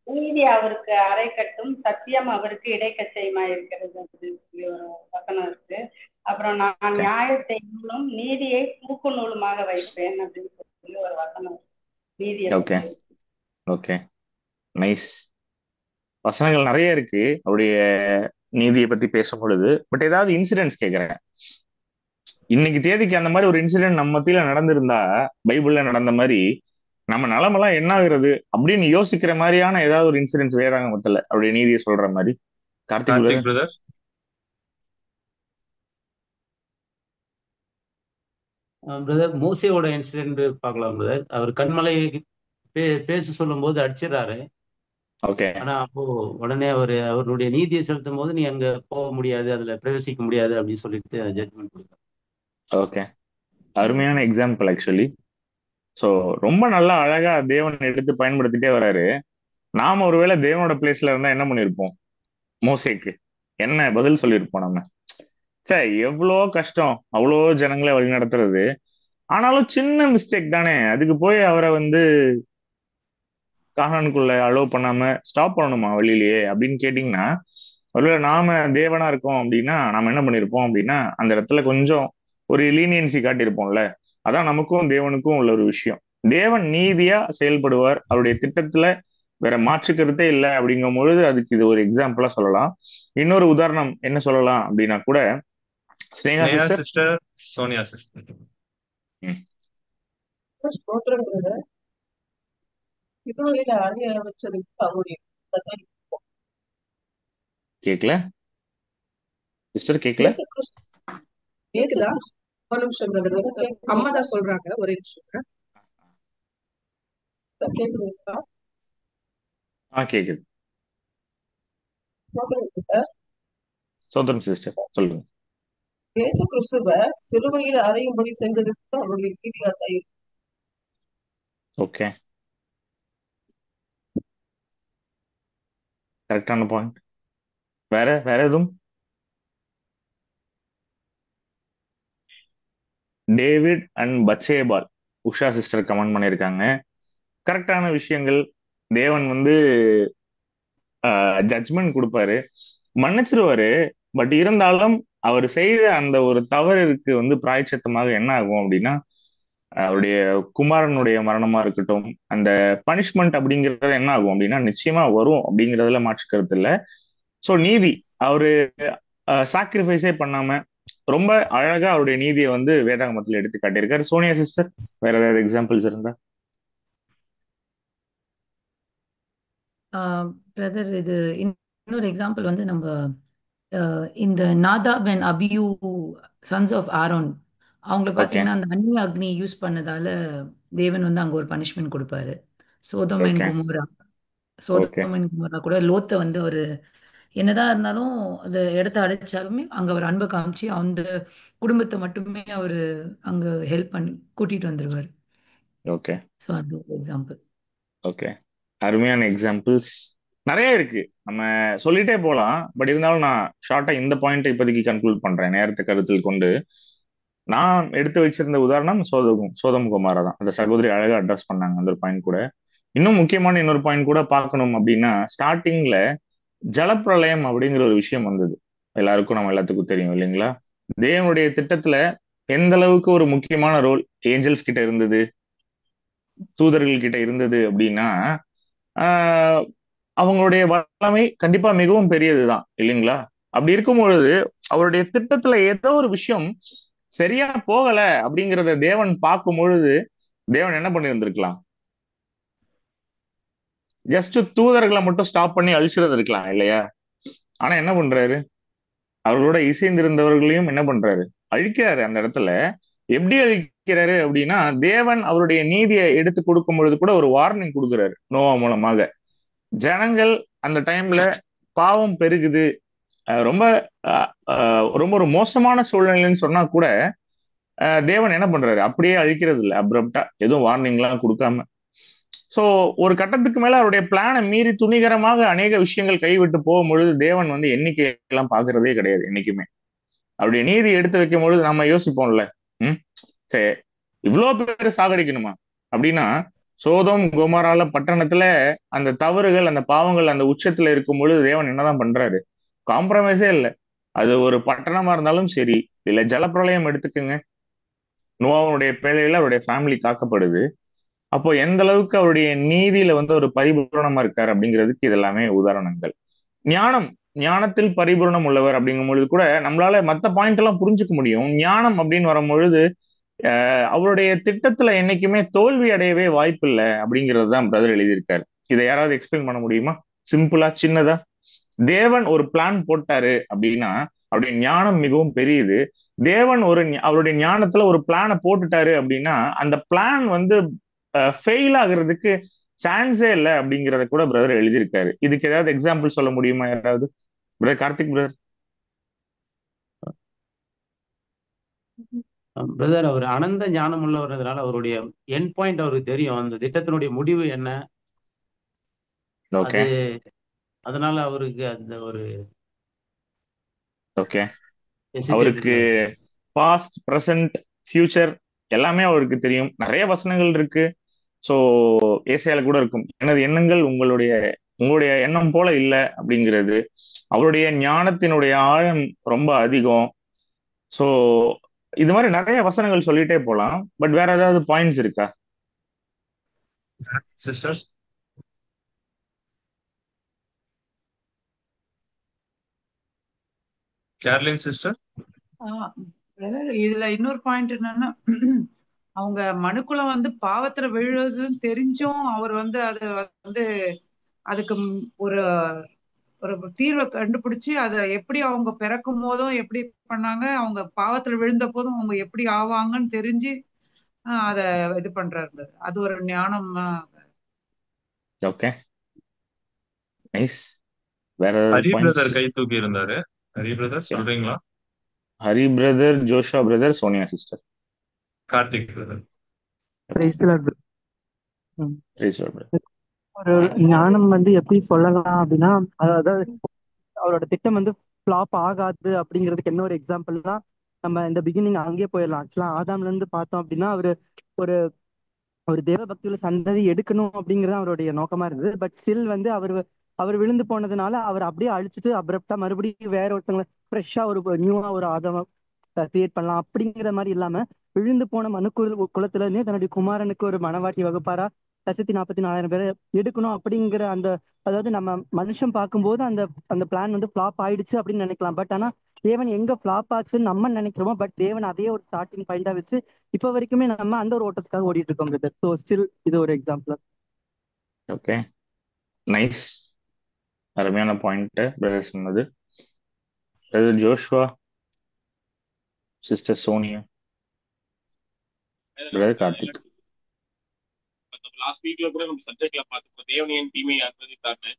நீதி அவருக்கு அரை கட்டும், சத்தியம் அவருக்கு இடைக்கச்சையுமா இருக்கிறது அப்படின்னு சொல்லி ஒரு வசனம் இருக்கு. அப்புறம் நான் நியாயத்தை நூலும் நீதியை தூக்கு நூலுமாக வைப்பேன் அப்படின்னு சொல்லி ஒரு வசனம். நீதியை ஓகே ஓகே நைஸ். வசனங்கள் நிறைய இருக்கு அவருடைய நீதியை பத்தி பேசும் பொழுது. பட் ஏதாவது இன்சிடென்ட்ஸ் கேட்கிறேன். இன்னைக்கு தேதிக்கு அந்த மாதிரி ஒரு இன்சிடென்ட் நம்ம மத்தியில நடந்திருந்தா, பைபிள்ல நடந்த மாதிரி நம்ம நிலமெல்லாம் என்ன ஆகுறது அப்படின்னு யோசிக்கிற மாதிரியான ஏதாவது ஒரு இன்சிடென்ட்ஸ் வேதாகமத்துல அவருடைய நீதியை சொல்ற மாதிரி? கார்த்திக் பிரதர். பிரதர், மோசேயோட இன்சிடென்ட் பார்க்கலாம் பிரதர். அவர் கண்மலை பேச சொல்லும் போது அடிச்சிடறாரு. ஓகே. ஆனா அப்போ உடனே அவருடைய நீதியை செலுத்தும் போது நீ அங்க போக முடியாது, அதுல பிரவேசிக்க முடியாது அப்படின்னு சொல்லிட்டு ஜட்ஜ்மெண்ட் கொடுத்தாரு. ஓகே, அருமையான எக்ஸாம்பிள் ஆக்சுவலி. ஸோ ரொம்ப நல்லா அழகா தேவன் எடுத்து பயன்படுத்திட்டே வராரு. நாம ஒருவேளை தேவனோட பிளேஸ்ல இருந்தா என்ன பண்ணிருப்போம்? மோசேக்கு என்ன பதில் சொல்லியிருப்போம் நம்ம? சார் எவ்வளோ கஷ்டம், அவ்வளோ ஜனங்களை வழி நடத்துறது. ஆனாலும் சின்ன மிஸ்டேக் தானே, அதுக்கு போய் அவரை கானானுக்குள்ள அலோவ் பண்ணாம ஸ்டாப் பண்ணணுமா வழியிலேயே அப்படின்னு கேட்டீங்கன்னா, ஒருவேளை நாம தேவனா இருக்கோம் அப்படின்னா நாம என்ன பண்ணிருப்போம் அப்படின்னா அந்த இடத்துல கொஞ்சம் ஒரு லீனியன்சி காட்டியிருப்போம்ல. அதான் நமக்கும் தேவனுக்கும் உள்ள ஒரு விஷயம். தேவன் நீதியா செயல்படுவார், அவருடைய திட்டத்துல வேற மாற்று கருத்தே இல்லை அப்படிங்கும் பொழுது அதுக்கு இது ஒரு எக்ஸாம்பிளா சொல்லலாம். இன்னொரு உதாரணம் என்ன சொல்லலாம் அப்படின்னா கூட Sneha sister, sister, Sonia sister. ஸ்தோத்திரம் brother. சிலுவையில அறைய வச்சதுக்கு அவருடைய ரத்தத்தை கேட்கல சிஸ்டர், கேட்கல இயேசு கிறிஸ்து கேக்குதா? ஒரு நிமிஷம் பிரதர், அம்மா தான் சொல்றாங்க, ஒரே நிமிஷம். கேக்குதுங்களா? கேக்குது. ஸ்தோத்திரம் brother. சோதரம் சிஸ்டர் சொல்லுங்க. இயேசு கிறிஸ்துவ சிலுவையில அறையும்படி செஞ்சதுக்கு அவருடைய நீதியாத்தை. ஓகே, கரெக்டான பாயிண்ட். வேற வேற எதுவும்? David and Bathsheba, Usha sister comment பண்ணியிருக்காங்க. கரெக்டான விஷயங்கள். தேவன் ஜட்ஜ்மெண்ட் கொடுப்பாரு, மன்னிச்சிருவாரு. பட் இருந்தாலும் அவர் செய்த அந்த ஒரு தவறுக்கு பிராயச்சித்தமாக என்ன ஆகும் அப்படின்னா அவருடைய குமாரனுடைய மரணமா இருக்கட்டும், அந்த பனிஷ்மெண்ட் அப்படிங்கிறது என்ன ஆகும் அப்படின்னா நிச்சயமா வரும் அப்படிங்கிறதுல மாற்று கருத்து இல்லை. ஸோ நீதி, அவரு சாக்ரிஃபைஸே பண்ணாம ரொம்ப அழகா அவருடைய நீதியை வேதாகமத்தில் எடுத்து காட்டியிருக்காரு. சோனியா சிஸ்டர், வேற ஏதாவது எக்ஸாம்பிள்ஸ் இருந்தா? பிரதர், இது இன்னொரு எக்ஸாம்பிள் நம்ம இந்த Nadab and Abihu sons of Aaron, அவங்கள பார்த்தீங்கன்னா அந்த அக்னி யூஸ் பண்ணதால தேவன் அங்க ஒரு பனிஷ்மெண்ட் கொடுப்பாரு. சோதோம் அண்ட் குமோரா கூட லோத்தை ஒரு என்னதான் இருந்தாலும் அந்த இடத்த அடைச்சாலுமே அங்க அவர் அன்பை காமிச்சு அந்த குடும்பத்தை மட்டுமே அவரு அங்க ஹெல்ப் பண்ணி கூட்டிட்டு வந்துருவாரு. ஓகே, ஸோ அது ஒரு எக்ஸாம்பிள். ஓகே, அருமையான எக்ஸாம்பிள்ஸ் நிறைய இருக்கு, நம்ம சொல்லிட்டே போலாம். பட் இருந்தாலும் நான் ஷார்ட்டா இந்த பாயிண்ட் இப்போதைக்கு கன்க்ளூட் பண்றேன். நேரத்தை கருத்தில் கொண்டு நான் எடுத்து வச்சிருந்த உதாரணம் சோதம் குமாரா தான். அந்த சகோதரி அழகா அட்ரஸ் பண்ணாங்க அந்த ஒரு பாயிண்ட் கூட. இன்னும் முக்கியமான இன்னொரு பாயிண்ட் கூட பார்க்கணும் அப்படின்னா, ஸ்டார்டிங்ல ஜலப்பிரளயம் அப்படிங்கிற ஒரு விஷயம் வந்தது. நம்ம எல்லாத்துக்கும் தெரியும் இல்லைங்களா? தேவனுடைய திட்டத்துல எந்த அளவுக்கு ஒரு முக்கியமான ரோல் ஏஞ்சல்ஸ் கிட்ட இருந்தது, தூதர்கள் கிட்ட இருந்தது அப்படின்னா அவங்களுடைய வல்லமை கண்டிப்பா மிகவும் பெரியதுதான் இல்லைங்களா? அப்படி இருக்கும் பொழுது அவருடைய திட்டத்துல ஏதோ ஒரு விஷயம் சரியா போகல அப்படிங்கிறத தேவன் பார்க்கும் பொழுது தேவன் என்ன பண்ணி இருந்திருக்கலாம்? ஜஸ்ட் தூதர்களை மட்டும் ஸ்டாப் பண்ணி அழிச்சிருந்து இருக்கலாம் இல்லையா? ஆனா என்ன பண்றாரு? அவர்களோட இசைந்திருந்தவர்களையும் என்ன பண்றாரு? அழிக்கிறாரு. அந்த இடத்துல எப்படி அழிக்கிறாரு அப்படின்னா, தேவன் அவருடைய நீதியை எடுத்து கொடுக்கும் பொழுது கூட ஒரு வார்னிங் கொடுக்குறாரு நோவா மூலமாக. ஜனங்கள் அந்த டைம்ல பாவம் பெருகுது, ரொம்ப ரொம்ப ஒரு மோசமான சூழ்நிலைன்னு சொன்னா கூட தேவன் என்ன பண்றாரு? அப்படியே அழிக்கிறது இல்லை, அப்ரப்டா எதுவும் வார்னிங்லாம் கொடுக்காம. ஸோ ஒரு கட்டத்துக்கு மேல அவருடைய பிளானை மீறி துணிகரமாக அநேக விஷயங்கள் கைவிட்டு போகும்பொழுது தேவன் எண்ணிக்கையெல்லாம் பாக்குறதே கிடையாது என்னைக்குமே. அவருடைய நீதி எடுத்து வைக்கும் பொழுது நம்ம யோசிப்போம்ல, சரி இவ்வளவு பேர் சாகடிக்கணுமா அப்படின்னா, சோதோம் குமோரால பட்டணத்துல அந்த தவறுகள் அந்த பாவங்கள் அந்த உச்சத்துல இருக்கும் பொழுது தேவன் என்னதான் பண்றாரு? காம்ப்ரமைஸே இல்லை. அது ஒரு பட்டணமா இருந்தாலும் சரி, இல்ல ஜலப்பிரளயம் எடுத்துக்கோங்க, நோவாவுடைய பேழையில அவருடைய ஃபேமிலி காக்கப்படுது. அப்போ எந்த அளவுக்கு அவருடைய நீதியில ஒரு பரிபூரணமா இருக்காரு அப்படிங்கிறதுக்கு இதெல்லாமே உதாரணங்கள். ஞானத்தில் பரிபூரணம் உள்ளவர் அப்படிங்கும் பொழுது கூட நம்மளால மற்ற பாயிண்ட் எல்லாம் புரிஞ்சுக்க முடியும். ஞானம் அப்படின்னு வரும்பொழுது அவருடைய திட்டத்துல என்னைக்குமே தோல்வி அடையவே வாய்ப்பு இல்லை அப்படிங்கிறது தான் பிரதர் எழுதியிருக்காரு. இதை யாராவது எக்ஸ்பிளைன் பண்ண முடியுமா? சிம்பிளா, சின்னதா. தேவன் ஒரு பிளான் போட்டாரு அப்படின்னா அவருடைய ஞானம் மிகவும் பெரியது. தேவன் அவருடைய ஞானத்துல ஒரு பிளானை போட்டுட்டாரு அப்படின்னா அந்த பிளான் ஃபெயில் ஆகுறதுக்கு சான்ஸே இல்லை அப்படிங்கிறத கூட பிரதர் எழுதியிருக்காரு. இதுக்கு ஏதாவது எக்ஸாம்பிள் சொல்ல முடியுமா யாராவது? Brother Karthik brother. பிரதர், அவர் அனந்த ஞானம் உள்ளவர்னால அவருடைய எண்ட் பாயிண்ட் அவருக்கு தெரியும், அந்த திட்டத்தினுடைய முடிவு என்ன. அதனால அவருக்கு அந்த ஒரு ஓகே, ஹெசிடேட் அவருக்கு இருக்காரு. பாஸ்ட், ப்ரெசன்ட், ஃபியூச்சர் எல்லாமே அவருக்கு தெரியும். நிறைய வசனங்கள் இருக்கு. ஸோ ஏசாயால கூட இருக்கும், எனது எண்ணங்கள் உங்களுடைய எண்ணம் போல இல்லை அப்படிங்கிறது. அவருடைய ஞானத்தினுடைய ஆழம் ரொம்ப அதிகம். ஸோ இது மாதிரி நிறைய வசனங்கள் சொல்லிட்டே போலாம். பட் வேற ஏதாவது பாயிண்ட்ஸ் இருக்கா சிஸ்டர்ஸ்? கேர்லின் சிஸ்டர். brother, இதுல இன்னொரு பாயிண்ட் என்னன்னா, அவங்க மனுக்குள்ள வந்து பாவத்துல விழுறதுன்னு தெரிஞ்சும் அவர் வந்து அது வந்து அதுக்கு ஒரு ஒரு தீர்வை கண்டுபிடிச்சு அதை எப்படி அவங்க பிறக்கும் போதும் எப்படி பண்ணாங்க, அவங்க பாவத்துல விழுந்த போதும் அவங்க எப்படி ஆவாங்கன்னு தெரிஞ்சு அதை இது பண்றாரு. அது ஒரு ஞானம். Okay, nice. வேற ஹரி பாயிண்ட்ஸ்? பிரதர் கை தூக்கி இருந்தாரு. ஹரி பிரதர் சொல்றீங்களா? ஹரி பிரதர், ஜோஷா brother, Sonia sister, Karthik brother. ஒரு ஞானம் வந்து எப்படி சொல்லலாம் அப்படின்னா, அதாவது அவரோட திட்டம் வந்து ஃபிளாப் ஆகாது அப்படிங்கிறதுக்கு என்ன ஒரு எக்ஸாம்பிள் தான், நம்ம இந்த பிகினிங் அங்கேயே போயிடலாம். ஆக்சுவலா ஆதாம்ல இருந்து பார்த்தோம் அப்படின்னா அவரு ஒரு ஒரு தேவ பக்தியுள்ள சந்ததி எடுக்கணும் அப்படிங்கிறது அவருடைய நோக்கமா இருந்தது. பட் ஸ்டில் வந்து அவர் விழுந்து போனதுனால அவர் அப்படியே அழிச்சிட்டு அப்ரப்டா மறுபடியும் வேற ஒருத்தவங்க ஃப்ரெஷ்ஷா ஒரு நியூவா ஒரு ஆதாம கிரியேட் பண்ணலாம் அப்படிங்கிற மாதிரி இல்லாம, விழுந்து போன குலத்துல இருந்தே தன்னுடைய குமாரனுக்கு ஒரு மனவாட்டி வகுப்பாரா 1,44,000 பேரை எடுக்கணும் அப்படிங்கிற அந்த, அதாவது நம்ம மனுஷன் பார்க்கும்போது அந்த அந்த பிளான் வந்து ஃபிளாப் ஆயிடுச்சு அப்படின்னு நினைக்கலாம். பட் ஆனா தேவன் எங்க ஃபிளாப் ஆச்சுன்னு நம்ம நினைக்கிறோமோ, பட் தேவன் அதே ஒரு ஸ்டார்டிங் பாயிண்டா வச்சு இப்ப வரைக்குமே நம்ம அந்த ஒரு ஓட்டத்துக்காக ஓடிட்டு இருக்கோம் பிரதர். ஸோ ஸ்டில் இது ஒரு எக்ஸாம்பிள். Okay, nice. அருமையான பாயிண்ட் பிரதர் சொன்னது. Brother Joshua, sister Sonia, brother Karthik. Last வீக்ல கூட நம்ம சப்ஜெக்ட்ல பார்த்துப்போம், தேவனியன் தீமை அனுமதித்தார்னு.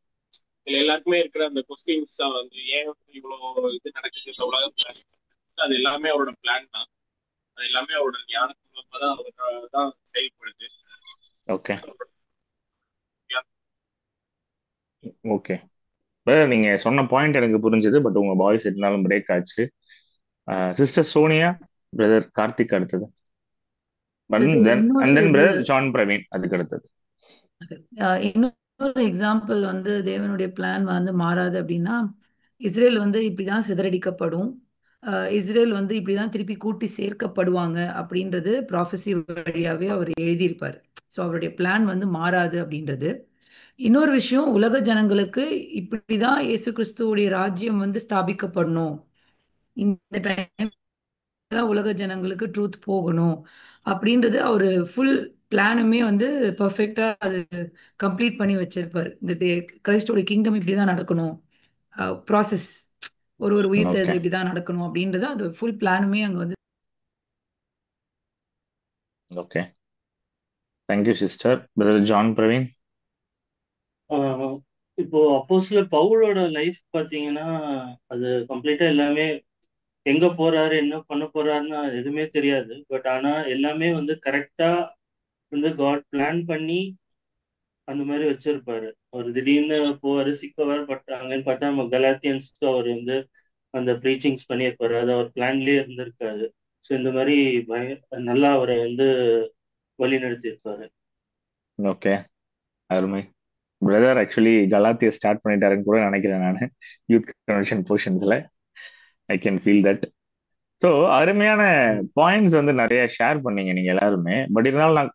இதுல எல்லாருக்குமே இருக்கிற அந்த கொஸ்டின்ஸ் வந்து ஏன் இவ்வளவு இது நடக்குது இந்த உலகத்துல, அது எல்லாமே அவரோட பிளான் தான். அது எல்லாமே அவரோட ஞானத்தின் மூலமா தான் அவருக்கு தான் செயல்படுது. ஓகே ஓகே பிரதர், நீங்க சொன்ன பாயிண்ட் எனக்கு புரிஞ்சுது. பட் உங்க வாய்ஸ் இருந்தாலும் பிரேக் ஆச்சு. சிஸ்டர் சோனியா, பிரதர் கார்த்திக் அடுத்தது, பிரதர் ஜான் பிரவீன் அதுக்கு அடுத்தது. இன்னொரு எக்ஸாம்பிள் வந்து தேவனுடைய பிளான் வந்து மாறாது அப்படின்னா, இஸ்ரேல் வந்து இப்படிதான் சிதறடிக்கப்படும், இஸ்ரேல் வந்து இப்படிதான் திருப்பி கூட்டி சேர்க்கப்படுவாங்க அப்படின்றது ப்ராஃபஸி வழியாவே அவர் எழுதியிருப்பார். ஸோ அவருடைய பிளான் வந்து மாறாது அப்படின்றது. இன்னொரு விஷயம், உலக ஜனங்களுக்கு இப்படிதான் இயேசு கிறிஸ்துவோடைய ராஜ்யம் வந்து ஸ்தாபிக்கப்படணும், இந்த டைம் தான் உலக ஜனங்களுக்கு ட்ரூத் போகணும் அப்படின்றது அவரு ஃபுல் பிளானுமே வந்து பெர்ஃபெக்டா அது கம்ப்ளீட் பண்ணி வச்சிருப்பாரு. இந்த கிறிஸ்டோட கிங்டம் இப்படிதான் நடக்கணும், ப்ராசஸ் ஒரு உயிர் தேர்தல் இப்படிதான் நடக்கணும் அப்படின்றது அது ஃபுல் பிளானுமே அங்க வந்து. Okay, thank you sister. Brother John Praveen. இப்போ அப்போஸ்தலர் பவுலோட லைஃப் பாத்தீங்கன்னா அது கம்ப்ளீட்டா எல்லாமே எங்க போறாரு என்ன பண்ண போறாருன்னு எதுவுமே தெரியாது. பட் ஆனா எல்லாமே வந்து கரெக்டா வந்து காட் பிளான் பண்ணி அந்த மாதிரி வச்சிருப்பாரு. அவர் திடீர்னு போவாரு, சிக்கவாரு, பட் அங்கன்னு பார்த்தா நம்ம கலாத்தியன்ஸ்க்கு அவர் வந்து அந்த ப்ரீச்சிங்ஸ் பண்ணியிருப்பாரு. அது அவர் பிளான்லயே இருந்திருக்காது. ஸோ இந்த மாதிரி நல்லா அவரை வந்து வழி நடத்தியிருப்பாரு. ஓகே, அருமை. பிரதர் ஆக்சுவலி கலாத்திய ஸ்டார்ட் பண்ணிட்டாருன்னு கூட நினைக்கிறேன் நான், யூத் கன்வென்ஷன் போர்ஷன்ஸ்ல. I can feel that. So அருமையான பாயிண்ட்ஸ் வந்து நிறைய ஷேர் பண்ணீங்க நீங்க எல்லாருமே. பட் இருந்தாலும் நான்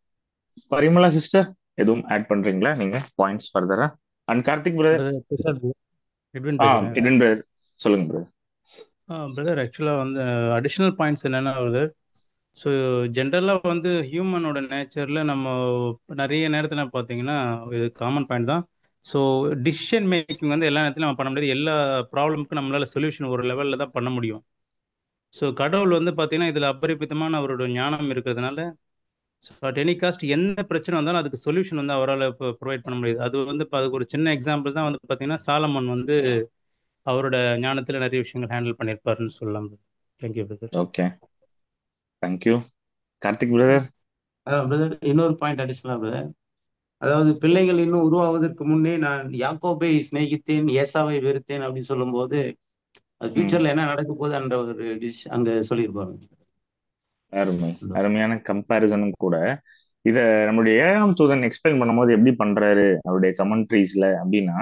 பரிமளா சிஸ்டர் எதுவும் ஆட் பண்றீங்களா நீங்க பாயிண்ட்ஸ் ஃபர்தரா? And Karthik brother. Edwin brother சொல்லுங்க பிரதர். பிரதர் ஆக்சுவலாக வந்து அடிஷ்னல் பாயிண்ட்ஸ் என்னென்னா பிரதர், ஸோ ஜென்ரலாக வந்து ஹியூமனோட நேச்சரில் நம்ம நிறைய நேரத்தில் பார்த்தீங்கன்னா இது காமன் பாயிண்ட் தான். ஸோ டிசிஷன் மேக்கிங் வந்து எல்லா நேரத்திலும் நம்ம பண்ண முடியாது. எல்லா ப்ராப்ளமுக்கும் நம்மளால சொல்யூஷன் ஒரு லெவலில் தான் பண்ண முடியும். ஸோ கடவுள் வந்து பார்த்தீங்கன்னா இதில் அபரிமிதமான அவரோட ஞானம் இருக்கிறதுனால ஸோ அட் எனி காஸ்ட் என்ன பிரச்சனை வந்தாலும் அதுக்கு சொல்யூஷன் வந்து அவரால் இப்போ ப்ரொவைட் பண்ண முடியுது. அது வந்து இப்போ அதுக்கு ஒரு சின்ன எக்ஸாம்பிள் தான் வந்து பார்த்தீங்கன்னா சாலமன் வந்து அவரோட ஞானத்தில் நிறைய விஷயங்கள் ஹேண்டில் பண்ணியிருப்பாருன்னு சொல்லலாம். Thank you brother. Okay, thank you. Karthik brother. Brother இன்னொரு பாயிண்ட் அடிஷனலாக பிரதர், அதாவது பிள்ளைகள் இன்னும் உருவாவதற்கு முன்னே நான் யாக்கோபை சிநேகித்தேன் ஏசாவை வெறுத்தேன் அப்படின்னு சொல்லும்போது அது ஃபியூச்சர்ல என்ன நடக்க போகுதுன்ற ஒரு அங்க சொல்லியிருப்பாங்க. அருமை, அருமையான கம்பேரிசனும் கூட. இத நம்மளுடைய 7ஆம் தூதன் எக்ஸ்பிளைன் பண்ணும்போது எப்படி பண்றாரு அவருடைய கமெண்ட்ரிஸ்ல அப்படின்னா,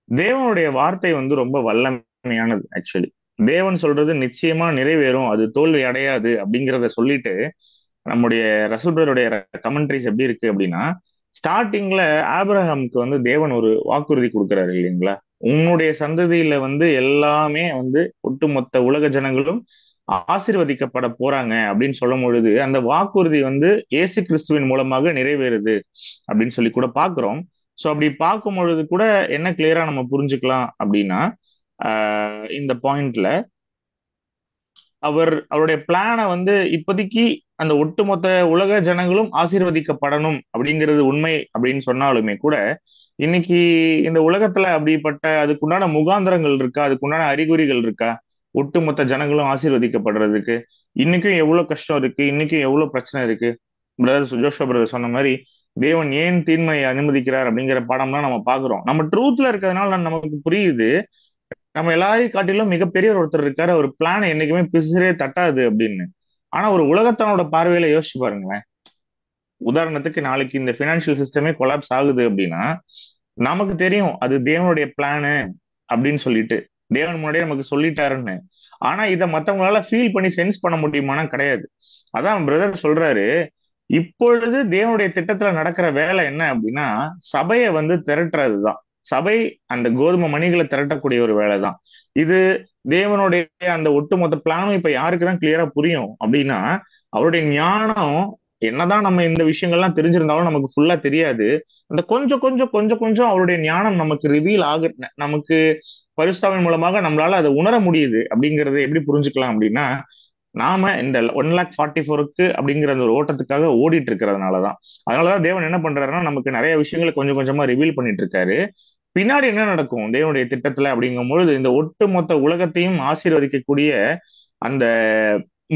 தேவனுடைய வார்த்தை வந்து ரொம்ப வல்லமையானது. ஆக்சுவலி தேவன் சொல்றது நிச்சயமா நிறைவேறும், அது தோல்வி அடையாது அப்படிங்கிறத சொல்லிட்டு நம்முடைய ரசூல் பிரதருடைய கமெண்ட்ரிஸ் எப்படி இருக்கு அப்படின்னா, ஸ்டார்டிங்ல ஆபிரகாமுக்கு வந்து தேவன் ஒரு வாக்குறுதி கொடுக்குறாரு இல்லைங்களா, உன்னுடைய சந்ததியில வந்து எல்லாமே வந்து ஒட்டுமொத்த உலக ஜனங்களும் ஆசீர்வதிக்கப்பட போறாங்க அப்படின்னு சொல்லும் பொழுது அந்த வாக்குறுதி வந்து இயேசு கிறிஸ்துவின் மூலமாக நிறைவேறுது அப்படின்னு சொல்லி கூட பாக்குறோம். ஸோ அப்படி பார்க்கும் பொழுது கூட என்ன கிளியரா நம்ம புரிஞ்சுக்கலாம் அப்படின்னா, இந்த பாயிண்ட்ல அவருடைய பிளானை வந்து இப்போதைக்கு அந்த ஒட்டுமொத்த உலக ஜனங்களும் ஆசீர்வதிக்கப்படணும் அப்படிங்கிறது உண்மை அப்படின்னு சொன்னாலுமே கூட, இன்னைக்கு இந்த உலகத்துல அப்படிப்பட்ட அதுக்குண்டான முகாந்திரங்கள் இருக்கா, அதுக்குண்டான அறிகுறிகள் இருக்கா ஒட்டுமொத்த ஜனங்களும் ஆசீர்வதிக்கப்படுறதுக்கு? இன்னைக்கும் எவ்வளவு கஷ்டம் இருக்கு, இன்னைக்கும் எவ்வளவு பிரச்சனை இருக்கு. பிரதர் ஜோஷுவா பிரதர் சொன்ன மாதிரி தேவன் ஏன் தீன்மையை அனுமதிக்கிறார் அப்படிங்கிற பாடம்லாம் நம்ம பாக்குறோம். நம்ம ட்ரூத்ல இருக்கிறதுனால நமக்கு புரியுது, நம்ம எல்லாரையும் காட்டிலும் மிகப்பெரிய ஒருத்தர் இருக்காரு, ஒரு பிளான் என்னைக்குமே பிசிறே தட்டாது அப்படின்னு. ஆனா ஒரு உலகத்தனோட பார்வையில யோசிச்சு பாருங்களேன். உதாரணத்துக்கு நாளைக்கு இந்த பினான்சியல் சிஸ்டமே கொலாப்ஸ் ஆகுது அப்படின்னா நமக்கு தெரியும் அது தேவனுடைய பிளானு அப்படின்னு சொல்லிட்டு, தேவன் முன்னாடியே நமக்கு சொல்லிட்டாருன்னு. ஆனா இதை மத்தவங்களால ஃபீல் பண்ணி சென்ஸ் பண்ண முடியுமானா கிடையாது. அதான் பிரதர் சொல்றாரு, இப்பொழுது தேவனுடைய திட்டத்துல நடக்கிற வேலை என்ன அப்படின்னா சபையை வந்து திரட்டுறதுதான். சபை அந்த கோதுமை மணிகளை திரட்டக்கூடிய ஒரு வேலை தான் இது. தேவனுடைய அந்த ஒட்டுமொத்த பிளானும் இப்ப யாருக்குதான் கிளியரா புரியும் அப்படின்னா, அவருடைய ஞானம் என்னதான் நம்ம இந்த விஷயங்கள்லாம் தெரிஞ்சிருந்தாலும் நமக்கு ஃபுல்லா தெரியாது. அந்த கொஞ்சம் கொஞ்சம் கொஞ்சம் கொஞ்சம் அவருடைய ஞானம் நமக்கு ரிவீல் நமக்கு பரிசுத்தாவின் மூலமாக நம்மளால அதை உணர முடியுது. அப்படிங்கறத எப்படி புரிஞ்சுக்கலாம் அப்படின்னா, நாம இந்த 1,44,000 அப்படிங்கிற அந்த ஒரு ஓட்டத்துக்காக ஓடிட்டு இருக்கிறதுனாலதான். அதனாலதான் தேவன் என்ன பண்றாருன்னா நமக்கு நிறைய விஷயங்களை கொஞ்சம் கொஞ்சமா ரிவீல் பண்ணிட்டு இருக்காரு. பின்னாடி என்ன நடக்கும் தேவனுடைய திட்டத்துல அப்படிங்கும் பொழுது, இந்த ஒட்டுமொத்த உலகத்தையும் ஆசீர்வதிக்கக்கூடிய அந்த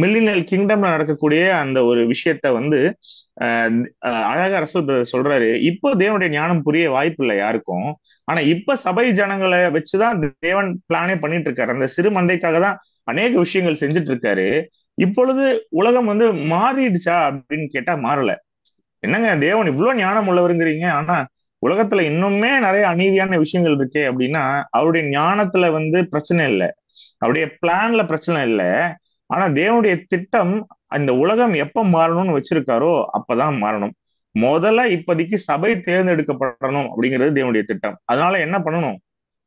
மில்லினியல் கிங்டம்ல நடக்கக்கூடிய அந்த ஒரு விஷயத்த வந்து அழகா ரசூல் சொல்றாரு. இப்போ தேவனுடைய ஞானம் புரிய வாய்ப்பு இல்லை யாருக்கும். ஆனா இப்ப சபை ஜனங்களை வச்சுதான் தேவன் பிளானே பண்ணிட்டு இருக்காரு. அந்த சிறு மந்தைக்காக தான் அநேக விஷயங்கள் செஞ்சுட்டு இருக்காரு. இப்பொழுது உலகம் வந்து மாறிடுச்சா அப்படின்னு கேட்டா மாறல. என்னங்க தேவன் இவ்வளவு ஞானம் உள்ளவருங்கிறீங்க, ஆனா உலகத்துல இன்னுமே நிறைய அநீதியான விஷயங்கள் இருக்கே அப்படின்னா, அவருடைய ஞானத்துல வந்து பிரச்சனை இல்லை, அவருடைய பிளான்ல பிரச்சனை இல்லை. ஆனா தேவனுடைய திட்டம் அந்த உலகம் எப்ப மாறணும்னு வச்சிருக்காரோ அப்பதான் மாறணும். முதல்ல இப்போதைக்கு சபை தேர்ந்தெடுக்கப்படணும் அப்படிங்கிறது தேவனுடைய திட்டம். அதனால என்ன பண்ணணும்,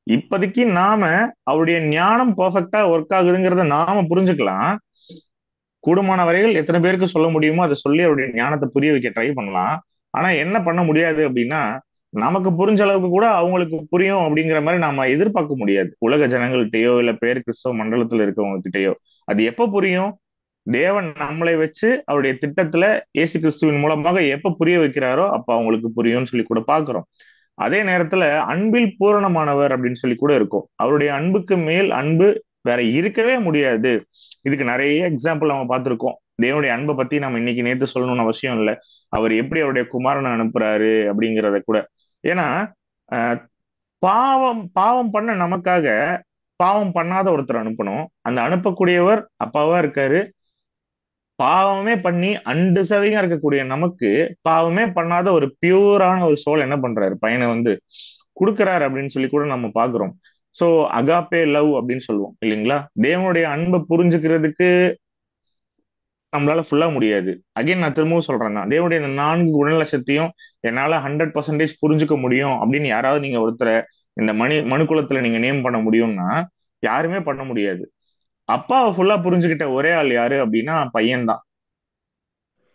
இப்போதைக்கு நாம அவருடைய ஞானம் பெர்ஃபெக்டா ஒர்க் ஆகுதுங்கிறத நாம புரிஞ்சுக்கலாம். கூடுமான வரைகள் எத்தனை பேருக்கு சொல்ல முடியுமோ அதை சொல்லி அவருடைய ஞானத்தை புரிய வைக்க ட்ரை பண்ணலாம். ஆனா என்ன பண்ண முடியாது அப்படின்னா, நமக்கு புரிஞ்ச அளவுக்கு கூட அவங்களுக்கு புரியும் அப்படிங்கிற மாதிரி நாம எதிர்பார்க்க முடியாது. உலக ஜனங்கள்கிட்டயோ இல்ல பேர் கிறிஸ்தவ மண்டலத்துல இருக்கவங்க கிட்டயோ அது எப்ப புரியும்? தேவன் நம்மளை வச்சு அவருடைய திட்டத்துல இயேசு கிறிஸ்துவின் மூலமாக எப்ப புரிய வைக்கிறாரோ அப்ப அவங்களுக்கு புரியும்னு சொல்லி கூட பாக்குறோம். அதே நேரத்துல அன்பில் பூரணமானவர் அப்படின்னு சொல்லி கூட இருக்கும். அவருடைய அன்புக்கு மேல் அன்பு வேற இருக்கவே முடியாது. இதுக்கு நிறைய எக்ஸாம்பிள் நம்ம பார்த்திருக்கோம். தேவனுடைய அன்பை பத்தி நம்ம இன்னைக்கு நேத்து சொல்லணும்னு அவசியம் இல்லை. அவர் எப்படி அவருடைய குமாரனை அனுப்புறாரு அப்படிங்கிறத கூட. ஏன்னா பாவம் பண்ண நமக்காக பாவம் பண்ணாத ஒருத்தர் அனுப்பணும். அந்த அனுப்பக்கூடியவர் அப்பாவா இருக்காரு. பாவமே பண்ணி அன்டிசர்விங்கா இருக்கக்கூடிய நமக்கு பாவமே பண்ணாத ஒரு பியூரான ஒரு சோல் என்ன பண்றாரு, பையனை வந்து கொடுக்குறாரு அப்படின்னு சொல்லி கூட நம்ம பாக்குறோம். சோ அகாப்பே லவ் அப்படின்னு சொல்லுவோம் இல்லைங்களா. தேவனுடைய அன்பை புரிஞ்சுக்கிறதுக்கு நம்மளால ஃபுல்லா முடியாது. அகைன் நான் திரும்பவும் சொல்றேன் தான், தேவனுடைய இந்த 4 குணலட்சத்தையும் என்னால 100% புரிஞ்சுக்க முடியும் அப்படின்னு யாராவது நீங்க ஒருத்தரை இந்த மனுக்குலத்துல நீங்க நேம் பண்ண முடியும்னா யாருமே பண்ண முடியாது. அப்பாவை ஃபுல்லா புரிஞ்சுக்கிட்ட ஒரே ஆள் யாரு அப்படின்னா பையன்தான்.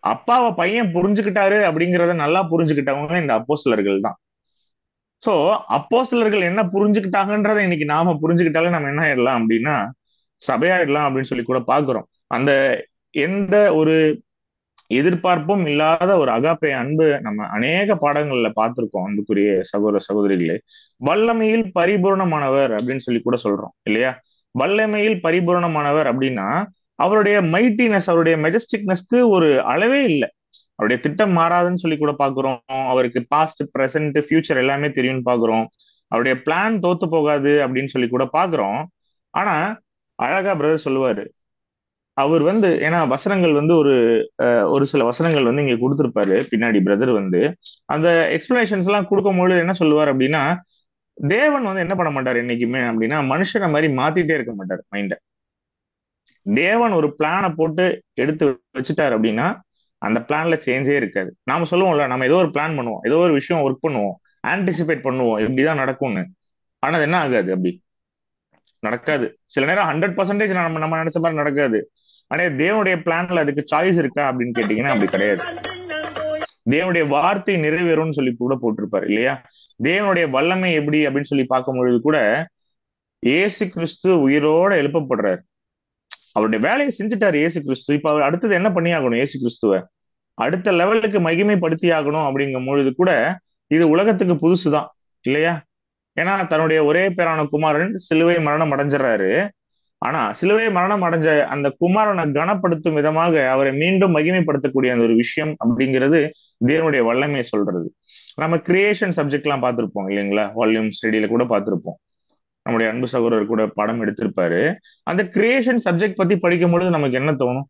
அப்பாவை பையன் புரிஞ்சுக்கிட்டாரு அப்படிங்கிறத நல்லா புரிஞ்சுக்கிட்டவங்க இந்த அப்போஸ்தலர்கள் தான். சோ அப்போஸ்தலர்கள் என்ன புரிஞ்சுக்கிட்டாங்கன்றத இன்னைக்கு நாம புரிஞ்சுக்கிட்டாலே நம்ம என்ன ஆயிடலாம் அப்படின்னா சபையாயிடலாம் அப்படின்னு சொல்லி கூட பாக்குறோம். அந்த எந்த ஒரு எதிர்பார்ப்பும் இல்லாத ஒரு அகாப்பே அன்பு நம்ம அநேக பாடங்கள்ல பார்த்திருக்கோம். அன்புக்குரிய சகோதர சகோதரிகளே, வல்லமையில் பரிபூர்ணமானவர் அப்படின்னு சொல்லி கூட சொல்றோம் இல்லையா. வல்லமையில் பரிபூர்ணமானவர் அப்படின்னா அவருடைய மைட்டினஸ், அவருடைய மெஜஸ்டிக்னஸ்க்கு ஒரு அளவே இல்லை. அவருடைய திட்டம் மாறாதுன்னு சொல்லி கூட பாக்குறோம். அவருக்கு பாஸ்ட் பிரசன்ட் ஃபியூச்சர் எல்லாமே தெரியும்னு பாக்குறோம். அவருடைய பிளான் தோத்து போகாது அப்படின்னு சொல்லி கூட பாக்குறோம். ஆனா அழகா பிரதர் சொல்லுவாரு, அவர் ஏன்னா வசனங்கள் ஒரு சில வசனங்கள் இங்க கொடுத்திருப்பாரு பின்னாடி பிரதர் அந்த எக்ஸ்பிளனேஷன்ஸ் எல்லாம் கொடுக்கும்போது என்ன சொல்லுவார் அப்படின்னா, தேவன் என்ன பண்ண மாட்டார் என்னைக்குமே அப்படின்னா, மனுஷனை மாதிரி மாத்திட்டே இருக்க மாட்டார் மைண்ட. தேவன் ஒரு பிளானை போட்டு எடுத்து வச்சுட்டாரு அப்படின்னா அந்த பிளான்ல சேஞ்சே இருக்காது. நாம சொல்லுவோம்ல, நம்ம ஏதோ ஒரு பிளான் பண்ணுவோம், ஏதோ ஒரு விஷயம் ஒர்க் பண்ணுவோம், ஆன்டிசிபேட் பண்ணுவோம் இப்படிதான் நடக்கும்னு. ஆனா அது என்ன ஆகாது, அப்படி நடக்காது. சில நேரம் 100% நம்ம நம்ம நினைச்ச மாதிரி நடக்காது. ஆனா தேவனுடைய பிளான்ல அதுக்கு சாய்ஸ் இருக்கா அப்படின்னு கேட்டீங்கன்னா அப்படி கிடையாது. தேவனுடைய வார்த்தை நிறைவேறும்னு சொல்லி கூட போட்டிருப்பாரு இல்லையா? தேவனுடைய வல்லமை எப்படி அப்படின்னு சொல்லி பார்க்கும் பொழுது கூட இயேசு கிறிஸ்து உயிரோட எழுப்பப்படுறாரு. அவருடைய வேலையை செஞ்சுட்டாரு இயேசு கிறிஸ்து. இப்ப அவர் அடுத்தது என்ன பண்ணி ஆகணும்? இயேசு கிறிஸ்துவ அடுத்த லெவலுக்கு மகிமைப்படுத்தி ஆகணும் அப்படிங்கும் பொழுது கூட இது உலகத்துக்கு புதுசுதான் இல்லையா? ஏன்னா தன்னுடைய ஒரே பேரான குமாரன் சிலுவை மரணம் அடைஞ்சிடறாரு. ஆனா சிலுவை மரணம் அடைஞ்ச அந்த குமாரனை கனப்படுத்தும் விதமாக அவரை மீண்டும் மகிமைப்படுத்தக்கூடிய அந்த ஒரு விஷயம் அப்படிங்கிறது தேவனுடைய வல்லமையை சொல்றது. நம்ம கிரியேஷன் சப்ஜெக்ட் எல்லாம் பார்த்திருப்போம் இல்லைங்களா? வால்யூம் ஸ்டடியில கூட பார்த்திருப்போம். நம்முடைய அன்பு சகோதரர் கூட படம் எடுத்திருப்பாரு. அந்த கிரியேஷன் சப்ஜெக்ட் பத்தி படிக்கும் பொழுது நமக்கு என்ன தோணும்?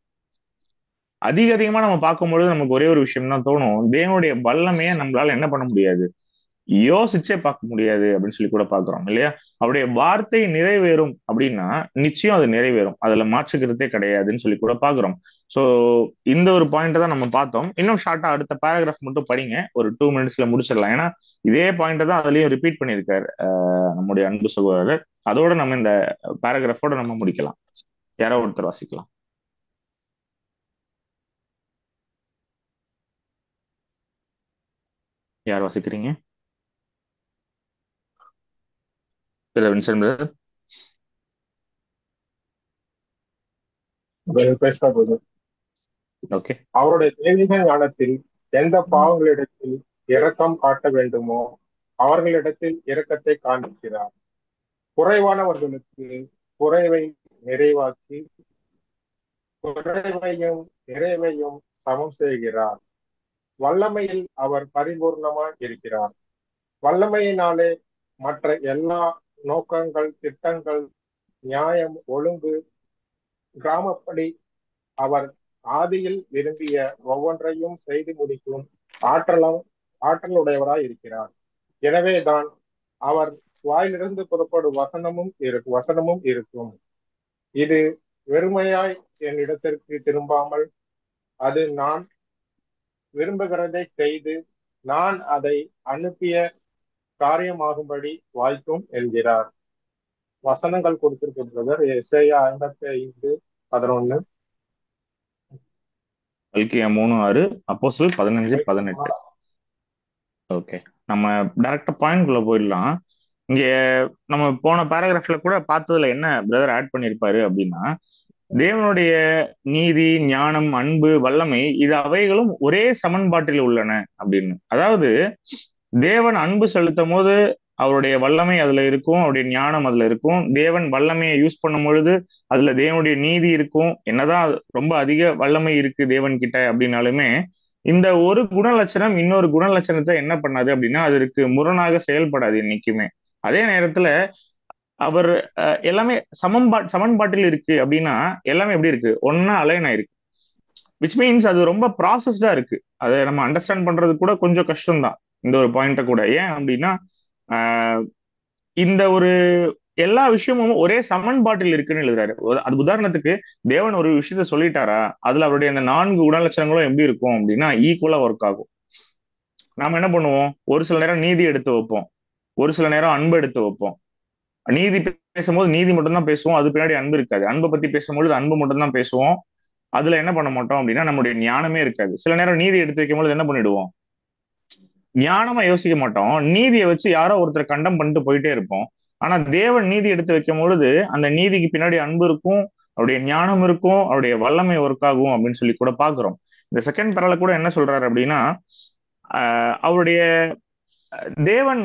அதிகமா நம்ம பார்க்கும்பொழுது நமக்கு ஒரே ஒரு விஷயம் தான் தோணும், தேவனுடைய வல்லமையை நம்மளால என்ன பண்ண முடியாது, யோசிச்சே பார்க்க முடியாது அப்படின்னு சொல்லி கூட பாக்குறோம் இல்லையா? அவருடைய வார்த்தை நிறைவேறும் அப்படின்னா நிச்சயம் அது நிறைவேறும், அதுல மாற்றுக்கிறதே கிடையாதுன்னு சொல்லி கூட பாக்குறோம். சோ இந்த ஒரு பாயிண்ட் தான் நம்ம பார்த்தோம். இன்னும் ஷார்ட்டா அடுத்த பேராகிராஃப் மட்டும் படிங்க, ஒரு 2 minutesல முடிச்சிடலாம். ஏன்னா இதே பாயிண்ட் தான் அதுலயும் ரிப்பீட் பண்ணியிருக்காரு நம்முடைய அன்பு சகோதரர். அதோட நம்ம இந்த பேராகிராஃபோட நம்ம முடிக்கலாம். யாரோ ஒருத்தர் வாசிக்கலாம். யார் வாசிக்கிறீங்க? Vincent brother. ஓகே. அவருடைய தெய்வீக ஞானத்தில் எந்த பாவங்களிடத்தில் இரக்கம் காட்ட வேண்டுமோ அவர்களிடத்தில் இரக்கத்தை காண்பிக்கிறார். குறைவானவர்களுக்கு குறைவை நிறைவாக்கி குறைவையும் நிறைவையும் சமம் செய்கிறார். வல்லமையில் அவர் பரிபூர்ணமாய் இருக்கிறார். வல்லமையினாலே மற்ற எல்லா நோக்கங்கள், திட்டங்கள், நியாயம், ஒழுங்கு, கிராமப்படி அவர் ஆதியில் விரும்பிய ஒவ்வொன்றையும் செய்து முடிக்கும் ஆற்றலுடையவராய் இருக்கிறார். எனவேதான் அவர் வாயிலிருந்து புறப்படும் வசனமும் இருக்கும். இது வெறுமையாய் என்னிடத்திற்கு திரும்பாமல் அது நான் விரும்புகிறதை செய்து நான் அதை அனுப்பிய காரியமாகும்படி வாய்க்கும் என்கிறார். வசனங்கள் கொடுத்திருக்கிறது எஸ்ஐயா 55:11, மல்கியா 3:6, அப்போஸ்தலர் 15:18. ஓகே, நம்ம டைரக்டா பாயிண்ட் குள்ள போயிடலாம். இங்க நம்ம போன பேராகிராஃப்ல கூட பார்த்ததுல என்ன பிரதர் ஆட் பண்ணியிருப்பாரு அப்படின்னா, தேவனுடைய நீதி, ஞானம், அன்பு, வல்லமை இது அவைகளும் ஒரே சமன்பாட்டில் உள்ளன அப்படின்னு. அதாவது தேவன் அன்பு செலுத்தும் போது அவருடைய வல்லமை அதுல இருக்கும், அவருடைய ஞானம் அதுல இருக்கும். தேவன் வல்லமையை யூஸ் பண்ணும் பொழுது அதுல தேவனுடைய நீதி இருக்கும். என்னதான் ரொம்ப அதிக வல்லமை இருக்கு தேவன் கிட்ட அப்படின்னாலுமே இந்த ஒரு குணலட்சணம் இன்னொரு குணலட்சணத்தை என்ன பண்ணாது அப்படின்னா அதற்கு முரணாக செயல்படாது என்னைக்குமே. அதே நேரத்துல அவர் எல்லாமே சமன்பாட்டில் இருக்கு அப்படின்னா எல்லாமே எப்படி இருக்கு, ஒன்னா அலைன் ஆயிருக்கு. விச் மீன்ஸ் அது ரொம்ப ப்ராசஸ்டா இருக்கு. அதை நம்ம அண்டர்ஸ்டாண்ட் பண்றது கூட கொஞ்சம் கஷ்டம்தான் இந்த ஒரு பாயிண்ட கூட. ஏன் அப்படின்னா இந்த ஒரு எல்லா விஷயமும் ஒரே சமன்பாட்டில் இருக்குன்னு எழுதுறாரு. அது உதாரணத்துக்கு தேவன் ஒரு விஷயத்த சொல்லிட்டாரா, அதுல அவருடைய அந்த 4 குணலட்சணங்களும் எப்படி இருக்கும் அப்படின்னா ஈக்குவலா ஒர்க் ஆகும். நாம என்ன பண்ணுவோம், ஒரு சில நேரம் நீதி எடுத்து வைப்போம், ஒரு சில நேரம் அன்பு எடுத்து வைப்போம். நீதி பேசும்போது நீதி மட்டும் தான் பேசுவோம், அது பின்னாடி அன்பு இருக்காது. அன்பை பத்தி பேசும்போது அன்பு மட்டும் தான் பேசுவோம், அதுல என்ன பண்ண மாட்டோம் அப்படின்னா நம்முடைய ஞானமே இருக்காது. சில நேரம் நீதி எடுத்து வைக்கும்போது என்ன பண்ணிடுவோம், ஞானமா யோசிக்க மாட்டோம், நீதியை வச்சு யாரோ ஒருத்தரை கண்டம் பண்ணிட்டு போயிட்டே இருப்போம். ஆனா தேவன் நீதி எடுத்து வைக்கும் பொழுது அந்த நீதிக்கு பின்னாடி அன்பு இருக்கும், அவருடைய ஞானம் இருக்கும், அவருடைய வல்லமை ஒர்க் ஆகும் அப்படின்னு சொல்லி கூட பாக்குறோம். இந்த செகண்ட் பேரால கூட என்ன சொல்றாரு அப்படின்னா அவருடைய தேவன்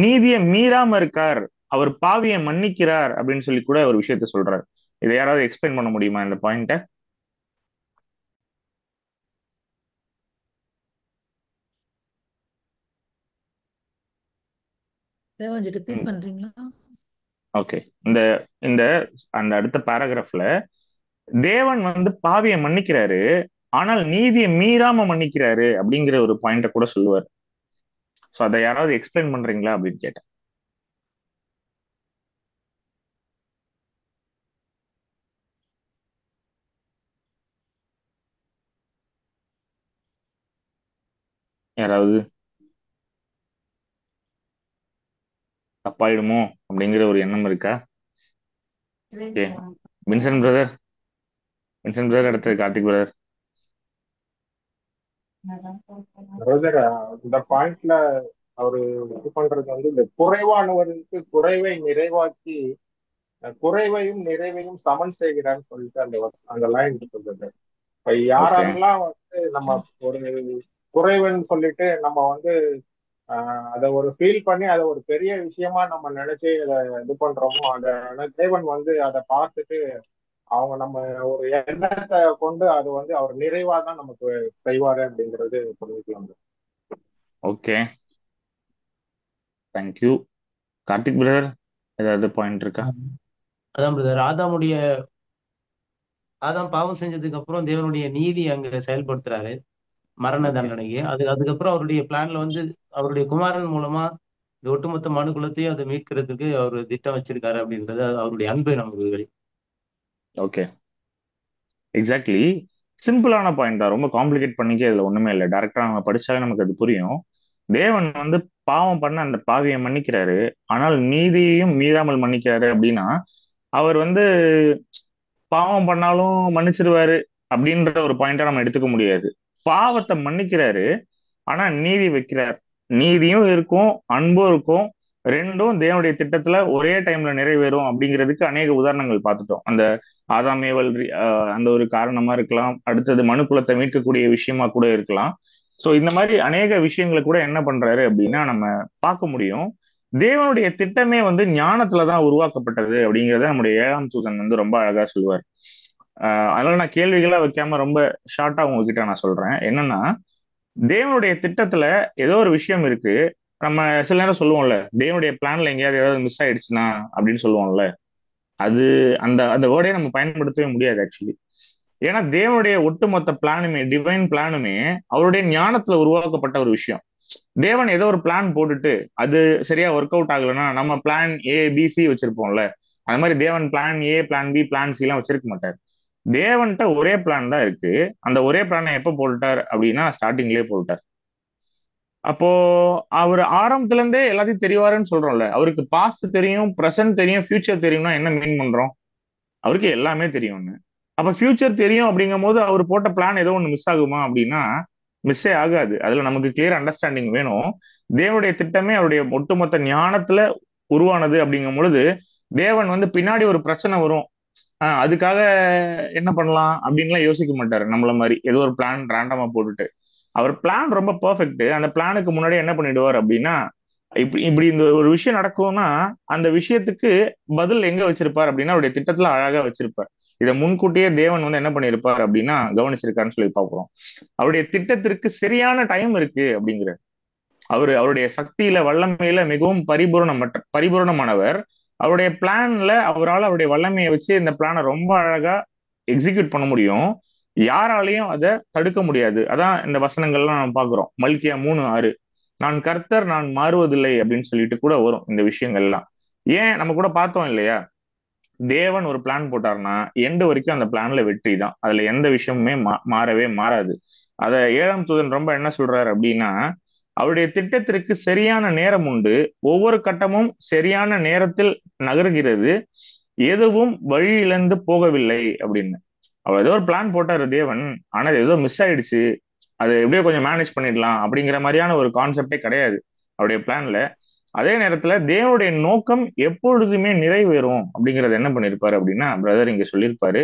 நீதியை மீறாம இருக்கார், அவர் பாவியை மன்னிக்கிறார் அப்படின்னு சொல்லி கூட ஒரு விஷயத்த சொல்றாரு. இதை யாராவது எக்ஸ்பிளைன் பண்ண முடியுமா இந்த பாயிண்ட? கொஞ்சம் ரிப்பீட் பண்றீங்களா? ஓகே. இந்த இந்த அந்த அடுத்த பேராகிராஃப்ல தேவன் வந்து பாவியை மன்னிக்கிறாரு, ஆனால் நீதியை மீறாம மன்னிக்கிறாரு அப்படிங்கிற ஒரு பாயிண்ட கூட சொல்லுவார். ஸோ அதை யாராவது எக்ஸ்பிளைன் பண்றீங்களா அப்படின்னு கேட்டேன். யாராவது தப்பாயிடுமோ அப்படிங்கிற ஒரு எண்ணம் இருக்கா? Okay, Vincent brother. Vincent brother, அடுத்தது கார்த்திக் பிரதர். பிரதர், இந்த பாயிண்ட்ல அவரு இது பண்றது வந்து இந்த குறைவானவருக்கு குறைவை நிறைவாக்கி குறைவையும் நிறைவையும் சமன் செய்கிறான்னு சொல்லிட்டு அந்த லைன் இருக்குது. இப்ப ஓகே யாரெல்லாம் வந்து நம்ம ஒரு குறைவுன்னு சொல்லிட்டு நம்ம வந்து அதை ஒரு ஃபீல் பண்ணி அதை ஒரு பெரிய விஷயமா நம்ம நினைச்சு அதை இது பண்றோமோ, அந்த தேவன் வந்து அதை பார்த்துட்டு அவங்க நம்ம ஒரு எண்ணத்தை கொண்டு அது வந்து அவர் நிறைவா தான் நமக்கு செய்வாரு அப்படிங்கிறது புரிஞ்சுக்கலாம். Okay, thank you. கார்த்திக் பிரதர், ஏதாவது பாயிண்ட் இருக்கா? அதான் பிரதர், ஆதாம் பாவம் செஞ்சதுக்கு அப்புறம் தேவனுடைய நீதி அங்க செயல்படுத்துறாரு மரண ஓகே தண்டனைக்கு. அதுக்கப்புறம் அவருடைய பிளான்ல வந்து அவருடைய குமாரன் மூலமா இந்த ஒட்டுமொத்த மனு குலத்தையும் அதை மீட்கிறதுக்கு அவர் திட்டம் வச்சிருக்காரு அப்படின்றது அவருடைய அன்பை நமக்கு வெளி. Okay, exactly. சிம்பிளான பாயிண்ட் தான், ரொம்ப காம்ப்ளிகேட் பண்ணிக்க இதுல ஒண்ணுமே இல்லை. டைரக்டா நம்ம படிச்சாலே நமக்கு அது புரியும். தேவன் வந்து பாவம் பண்ண அந்த பாவியை மன்னிக்கிறாரு, ஆனால் நீதியையும் மீறாமல் மன்னிக்கிறாரு. அப்படின்னா அவர் வந்து பாவம் பண்ணாலும் மன்னிச்சிருவாரு அப்படின்ற ஒரு பாயிண்டா நம்ம எடுத்துக்க முடியாது. பாவத்தை மன்னிக்கிறாரு, ஆனா நீதி வைக்கிறார். நீதியும் இருக்கும், அன்பும் இருக்கும். ரெண்டும் தேவனுடைய திட்டத்துல ஒரே டைம்ல நிறைவேறும் அப்படிங்கிறதுக்கு அநேக உதாரணங்கள் பார்த்துட்டோம். அந்த ஆதாமேவல் அந்த ஒரு காரணமா இருக்கலாம், அடுத்தது மனுக்குலத்தை மீட்கக்கூடிய விஷயமா கூட இருக்கலாம். ஸோ இந்த மாதிரி அநேக விஷயங்களை கூட என்ன பண்றாரு அப்படின்னா நம்ம பார்க்க முடியும். தேவனுடைய திட்டமே வந்து ஞானத்துலதான் உருவாக்கப்பட்டது அப்படிங்கிறத நம்முடைய 7ஆம் தூதன் வந்து ரொம்ப அழகா சொல்லுவார். அதனால நான் கேள்விகளா வைக்காம ரொம்ப ஷார்ட்டா உங்ககிட்ட நான் சொல்றேன். என்னன்னா, தேவனுடைய திட்டத்துல ஏதோ ஒரு விஷயம் இருக்கு. நம்ம சில நேரம் சொல்லுவோம்ல, தேவனுடைய பிளான்ல எங்கேயாவது ஏதாவது மிஸ் ஆயிடுச்சுன்னா அப்படின்னு சொல்லுவோம்ல. அது அந்த அந்த வேர்டே நம்ம பயன்படுத்தவே முடியாது ஆக்சுவலி. ஏன்னா தேவனுடைய ஒட்டுமொத்த பிளானுமே, டிவைன் பிளானுமே அவருடைய ஞானத்துல உருவாக்கப்பட்ட ஒரு விஷயம். தேவன் ஏதோ ஒரு பிளான் போட்டுட்டு அது சரியா ஒர்க் அவுட் ஆகலைன்னா நம்ம பிளான் A, B, C வச்சிருப்போம்ல. அது மாதிரி தேவன் plan A, plan B, plan C எல்லாம் வச்சிருக்க மாட்டார். தேவன்கிட்ட ஒரே பிளான் தான் இருக்கு. அந்த ஒரே பிளானை எப்ப போட்டுட்டார் அப்படின்னா ஸ்டார்டிங்லயே போட்டுட்டார். அப்போ அவர் ஆரம்பத்துல இருந்தே எல்லாத்தையும் தெரியவாருன்னு சொல்றோம்ல. அவருக்கு பாஸ்ட் தெரியும், ப்ரெசன்ட் தெரியும், ஃபியூச்சர் தெரியும்னா என்ன மீன் பண்றோம்? அவருக்கு எல்லாமே தெரியும்னு. அப்ப ஃபியூச்சர் தெரியும் அப்படிங்கும் போது அவர் போட்ட பிளான் ஏதோ ஒன்று மிஸ் ஆகுமா அப்படின்னா மிஸ்ஸே ஆகாது. அதுல நமக்கு கிளியர் அண்டர்ஸ்டாண்டிங் வேணும். தேவனுடைய திட்டமே அவருடைய ஒட்டுமொத்த ஞானத்துல உருவானது அப்படிங்கும் பொழுது தேவன் வந்து பின்னாடி ஒரு பிரச்சனை வரும், அதுக்காக என்ன பண்ணலாம் அப்படின்லாம் யோசிக்க மாட்டாரு. நம்மள மாதிரி ஏதோ ஒரு பிளான் ரேண்டமா போட்டுட்டு அவர் பிளான் ரொம்ப பெர்ஃபெக்ட். அந்த பிளானுக்கு முன்னாடி என்ன பண்ணிடுவார் அப்படின்னா, இப்படி இந்த ஒரு விஷயம் நடக்கும்னா அந்த விஷயத்துக்கு பதில் எங்க வச்சிருப்பார் அப்படின்னா அவருடைய திட்டத்துல அழகா வச்சிருப்பார். இதை முன்கூட்டியே தேவன் வந்து என்ன பண்ணிருப்பார் அப்படின்னா கவனிச்சிருக்காருன்னு சொல்லி பார்க்கிறோம். அவருடைய திட்டத்திற்கு சரியான டைம் இருக்கு அப்படிங்கிற அவருடைய சக்தியில வல்லமையில மிகவும் பரிபூரணமானவர். அவருடைய பிளான்ல அவரால் அவருடைய வல்லமையை வச்சு இந்த பிளானை ரொம்ப அழகா எக்ஸிக்யூட் பண்ண முடியும். யாராலையும் அதை தடுக்க முடியாது. அதான் இந்த வசனங்கள்லாம் நம்ம பாக்குறோம். மல்கியா 3:6, நான் கர்த்தர், நான் மாறுவதில்லை அப்படின்னு சொல்லிட்டு கூட வரும் இந்த விஷயங்கள்லாம். ஏன் நம்ம கூட பார்த்தோம் இல்லையா, தேவன் ஒரு பிளான் போட்டார்னா எண்டு வரைக்கும் அந்த பிளான்ல வெற்றி தான். அதுல எந்த விஷயமுமே மாறவே மாறாது. அத 7ஆம் தூதன் ரொம்ப என்ன சொல்றாரு அப்படின்னா, அவருடைய திட்டத்திற்கு சரியான நேரம் உண்டு, ஒவ்வொரு கட்டமும் சரியான நேரத்தில் நகர்கிறது, எதுவும் வழி இழந்து போகவில்லை அப்படின்னு. அவர் ஏதோ ஒரு பிளான் போட்டாரு தேவன், ஆனா அது ஏதோ மிஸ் ஆயிடுச்சு, அது எப்படியோ கொஞ்சம் மேனேஜ் பண்ணிடலாம் அப்படிங்கிற மாதிரியான ஒரு கான்செப்டே கிடையாது அவருடைய பிளான்ல. அதே நேரத்துல தேவனுடைய நோக்கம் எப்பொழுதுமே நிறைவேறும் அப்படிங்கறது என்ன பண்ணிருப்பாரு அப்படின்னா பிரதர் இங்க சொல்லியிருப்பாரு.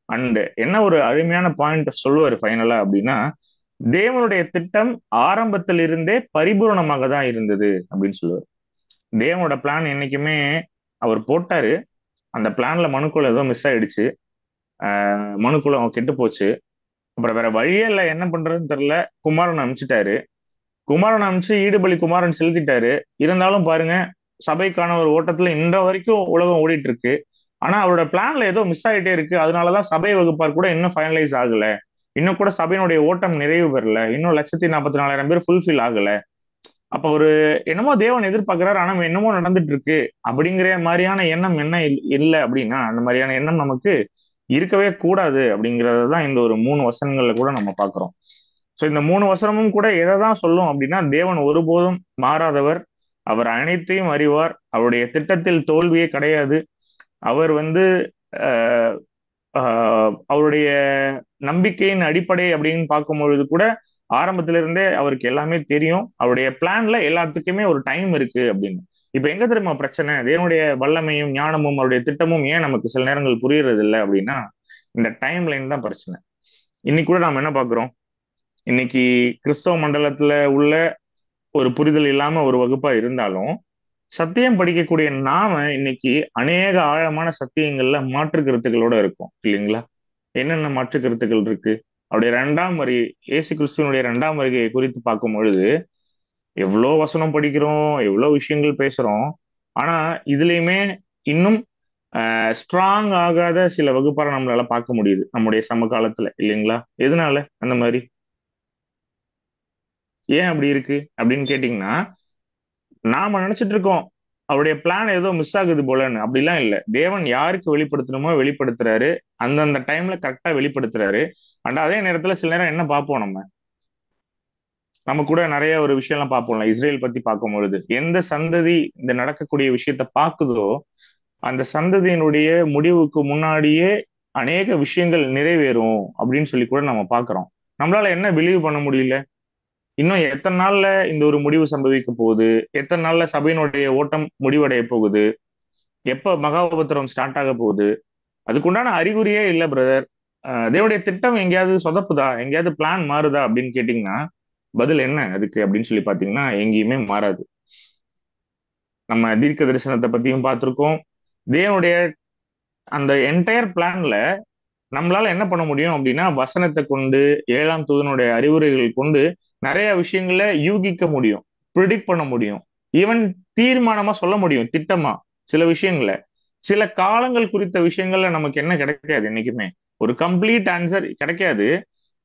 அண்ட் என்ன ஒரு அருமையான பாயிண்ட் சொல்லுவாரு ஃபைனலா அப்படின்னா, தேவனுடைய திட்டம் ஆரம்பத்தில் இருந்தே பரிபூர்ணமாக தான் இருந்தது அப்படின்னு சொல்லுவார். தேவனோட பிளான் என்னைக்குமே அவர் போட்டாரு, அந்த பிளான்ல மனுக்குள்ள ஏதோ மிஸ் ஆயிடுச்சு, மனுக்குள்ள கெட்டு போச்சு. அப்புறம் வேற வழியே இல்லை, என்ன பண்றதுன்னு தெரியல, குமாரன் அனுப்பிச்சிட்டாரு. குமாரன் அனுப்பிச்சு ஈடுபலி குமாரன் செலுத்திட்டாரு. இருந்தாலும் பாருங்க சபைக்கான ஒரு ஓட்டத்துல இன்ற வரைக்கும் உலகம் ஓடிட்டு இருக்கு. ஆனா அவரோட பிளான்ல ஏதோ மிஸ் ஆகிட்டே இருக்கு. அதனாலதான் சபை வகுப்பார் கூட இன்னும் ஃபைனலைஸ் ஆகல, இன்னும் கூட சபையினுடைய ஓட்டம் நிறைவு பெறல, இன்னும் 1,44,000 பேர் ஃபுல்ஃபில் ஆகல. அப்ப ஒரு என்னமோ தேவன் எதிர்பார்க்கிறாரு, ஆனா என்னமோ நடந்துட்டு இருக்கு அப்படிங்கிற மாதிரியான எண்ணம் என்ன இல்லை அப்படின்னா, அந்த மாதிரியான எண்ணம் நமக்கு இருக்கவே கூடாது அப்படிங்கறதான் இந்த ஒரு 3 வசனங்கள்ல கூட நம்ம பாக்குறோம். சோ இந்த 3 வசனமும் கூட எதை தான் சொல்லும் அப்படின்னா, தேவன் ஒருபோதும் மாறாதவர், அவர் அனைத்தையும் அறிவார், அவருடைய திட்டத்தில் தோல்வியே கிடையாது. அவர் அவருடைய நம்பிக்கையின் அடிப்படை அப்படின்னு பார்க்கும்பொழுது கூட ஆரம்பத்திலிருந்தே அவருக்கு எல்லாமே தெரியும். அவருடைய பிளான்ல எல்லாத்துக்குமே ஒரு டைம் இருக்கு அப்படின்னு. இப்ப எங்க தெரியுமா பிரச்சனை? தேவனுடைய வல்லமையும் ஞானமும் அவருடைய திட்டமும் ஏன் நமக்கு சில நேரங்கள் புரியறது இல்லை அப்படின்னா, இந்த டைம் லைன் தான் பிரச்சனை. இன்னைக்கு கூட நாம என்ன பாக்குறோம்? இன்னைக்கு கிறிஸ்தவ மண்டலத்துல உள்ள ஒரு புரிதல் இல்லாம ஒரு வகுப்பா இருந்தாலும், சத்தியம் படிக்கக்கூடிய நாம இன்னைக்கு அநேக ஆழமான சத்தியங்கள்ல மாற்று கருத்துக்களோட இருக்கும் இல்லைங்களா? என்னென்ன மாற்று கருத்துக்கள் இருக்கு? அவருடைய 2ஆம் வருகை, இயேசு கிறிஸ்துவனுடைய 2ஆம் வருகையை குறித்து பார்க்கும் பொழுது எவ்வளோ வசனம் படிக்கிறோம், எவ்வளோ விஷயங்கள் பேசுறோம். ஆனா இதுலயுமே இன்னும் ஸ்ட்ராங் ஆகாத சில வகுப்பாரை நம்மளால பார்க்க முடியுது நம்முடைய சமகாலத்துல இல்லைங்களா? எதனால அந்த மாதிரி? ஏன் அப்படி இருக்கு அப்படின்னு கேட்டீங்கன்னா, நாம நினைச்சிட்டு இருக்கோம் அவருடைய பிளான் ஏதோ மிஸ் ஆகுது போலன்னு. அப்படிலாம் இல்லை. தேவன் யாருக்கு வெளிப்படுத்தணுமோ வெளிப்படுத்துறாரு, அந்தந்த டைம்ல கரெக்டா வெளிப்படுத்துறாரு. அண்ட் அதே நேரத்துல சில நேரம் என்ன பார்ப்போம், நம்ம கூட நிறைய ஒரு விஷயம்லாம் பார்ப்போம்ல. இஸ்ரேல் பத்தி பார்க்கும் பொழுது எந்த சந்ததி இந்த நடக்கக்கூடிய விஷயத்த பார்க்குதோ அந்த சந்ததியினுடைய முடிவுக்கு முன்னாடியே அநேக விஷயங்கள் நிறைவேறும் அப்படின்னு சொல்லி கூட நம்ம பார்க்கிறோம். நம்மளால என்ன பிலீவ் பண்ண முடியல? இன்னும் எத்தனை நாள்ல இந்த ஒரு முடிவு சம்பவிக்க போகுது? எத்தனை நாள்ல சபையினுடைய ஓட்டம் முடிவடைய போகுது? எப்ப மகாபத்திரம் ஸ்டார்ட் ஆக போகுது? அதுக்குண்டான அறிகுறியே இல்லை பிரதர். தேவனுடைய திட்டம் எங்கேயாவது சொதப்புதா? எங்கேயாவது பிளான் மாறுதா அப்படின்னு கேட்டீங்கன்னா பதில் என்ன அதுக்கு அப்படின்னு சொல்லி பாத்தீங்கன்னா, எங்கேயுமே மாறாது. நம்ம தீர்க்க தரிசனத்தை பத்தியும் பார்த்திருக்கோம். தேவனுடைய அந்த என்டையர் பிளான்ல நம்மளால என்ன பண்ண முடியும் அப்படின்னா, வசனத்தை கொண்டு 7ஆம் தூதனுடைய அறிவுரைகள் கொண்டு நிறைய விஷயங்களை யூகிக்க முடியும், ப்ரிடிக்ட் பண்ண முடியும், ஈவன் தீர்மானமா சொல்ல முடியும், திட்டமா சில விஷயங்களை. சில காலங்கள் குறித்த விஷயங்கள்ல நமக்கு என்ன கிடைக்காது, என்னைக்குமே ஒரு கம்ப்ளீட் ஆன்சர் கிடைக்காது.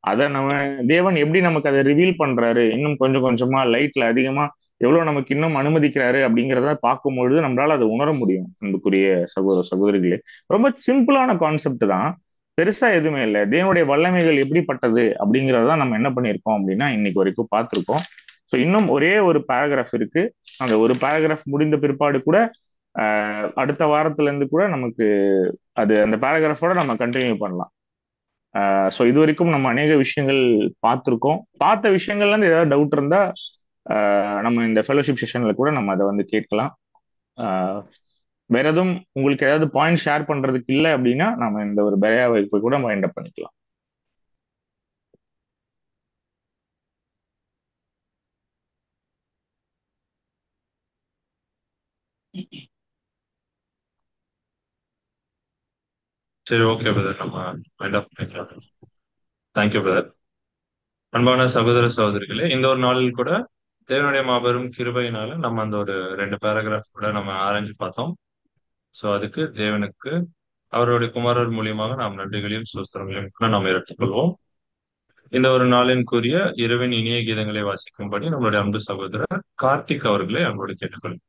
அதை நம்ம தேவன் எப்படி நமக்கு அதை ரிவீல் பண்றாரு, இன்னும் கொஞ்சம் கொஞ்சமா லைட்ல அதிகமா எவ்வளவு நமக்கு இன்னும் அனுமதிக்கிறாரு அப்படிங்கிறத பார்க்கும்பொழுது நம்மளால அதை உணர முடியும். அன்புக்குரிய சகோதர சகோதரிகளே, ரொம்ப சிம்பிளான கான்செப்ட் தான், பெருசா எதுவுமே இல்லை. தேவனுடைய வல்லமைகள் எப்படிப்பட்டது அப்படிங்கிறதான் நம்ம என்ன பண்ணியிருக்கோம் அப்படின்னா இன்னைக்கு வரைக்கும் பார்த்திருக்கோம். ஸோ இன்னும் ஒரே ஒரு பேராகிராஃப் இருக்கு. அந்த ஒரு பேராகிராஃப் முடிந்த பிற்பாடு கூட அடுத்த வாரத்துல இருந்து கூட நமக்கு அந்த பேராகிராஃபோட நம்ம கண்டினியூ பண்ணலாம். ஸோ இது வரைக்கும் நம்ம அநேக விஷயங்கள் பார்த்துருக்கோம். பார்த்த விஷயங்கள்ல இருந்து ஏதாவது டவுட் இருந்தா நம்ம இந்த ஃபெலோஷிப் செஷன்ல கூட நம்ம அதை கேட்கலாம். வேற எதுவும் உங்களுக்கு ஏதாவது பாயிண்ட் ஷேர் பண்றதுக்கு இல்லை அப்படின்னா நம்ம இந்த ஒரு பெரியா வைப்பை கூட மைண்ட் அப் பண்ணிக்கலாம். சரி, ஓகே பிரதர், நம்ம மைண்ட் அப் பண்ணிக்கலாம். Thank you brother. அன்பான சகோதர சகோதரிகளே, இந்த ஒரு நாளில் கூட தேவனுடைய மாபெரும் கிருபையினால நம்ம அந்த ஒரு 2 பேராகிராஃப் கூட நம்ம ஆராய்ஞ்சு பார்த்தோம். ஸோ அதுக்கு தேவனுக்கு அவருடைய குமாரர் மூலியமாக நாம் நன்றிகளையும் சுஸ்திரங்களையும் கூட நாம் எடுத்துக்கொள்வோம். இந்த ஒரு நாளின்குரிய இரவின் இனிய கீதங்களை வாசிக்கும்படி நம்மளுடைய அன்பு சகோதரர் கார்த்திக் அவர்களை அன்போடு கேட்டுக்கொள்வோம்.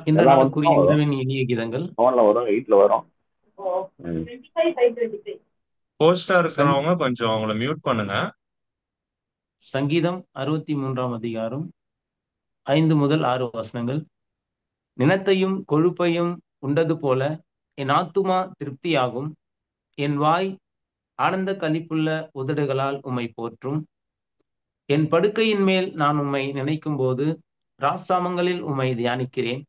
இந்த நாளுக்குரிய இரவின் இனிய கீதங்கள் வரும், 8ல வரும். போஸ்டா இருக்கிறவங்க கொஞ்சம் அவங்கள மியூட் பண்ணுங்க. சங்கீதம் 63ஆம் அதிகாரம் 5 முதல் 6 வசனங்கள். நிலத்தையும் கொழுப்பையும் உண்டது போல என் ஆத்துமா திருப்தியாகும், என் வாய் ஆனந்த களிப்புள்ள உதடுகளால் உம்மை போற்றும். என் படுக்கையின் மேல் நான் உம்மை நினைக்கும் போது ராசாமங்களில் உம்மை தியானிக்கிறேன்.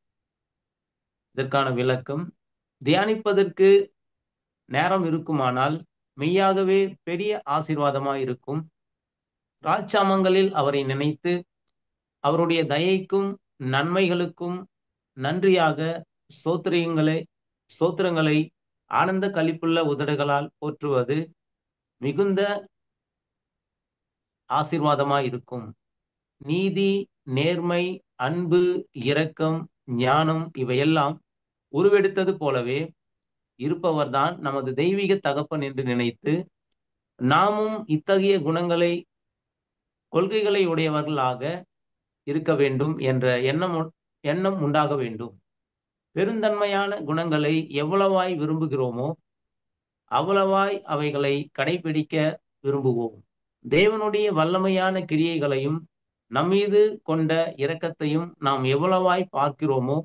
இதற்கான விளக்கம்: தியானிப்பதற்கு நேரம் இருக்குமானால் மெய்யாகவே பெரிய ஆசீர்வாதமாய் இருக்கும். ராஜாமங்களில் அவரை நினைத்து அவருடைய தயைக்கும் நன்மைகளுக்கும் நன்றியாக ஸ்தோத்திரங்களை ஆனந்த களிப்புள்ள உதடுகளால் போற்றுவது மிகுந்த ஆசீர்வாதமாய் இருக்கும். நீதி, நேர்மை, அன்பு, இரக்கம், ஞானம் இவையெல்லாம் உருவெடுத்தது போலவே இருப்பவர்தான் நமது தெய்வீக தகப்பன் என்று நினைத்து நாமும் இத்தகைய கொள்கைகளை உடையவர்களாக இருக்க வேண்டும் என்ற எண்ணம் உண்டாக வேண்டும். பெருந்தன்மையான குணங்களை எவ்வளவாய் விரும்புகிறோமோ அவ்வளவாய் அவைகளை கடைபிடிக்க விரும்புவோம். தேவனுடைய வல்லமையான கிரியைகளையும் நம்மீது கொண்ட இரக்கத்தையும் நாம் எவ்வளவாய் பார்க்கிறோமோ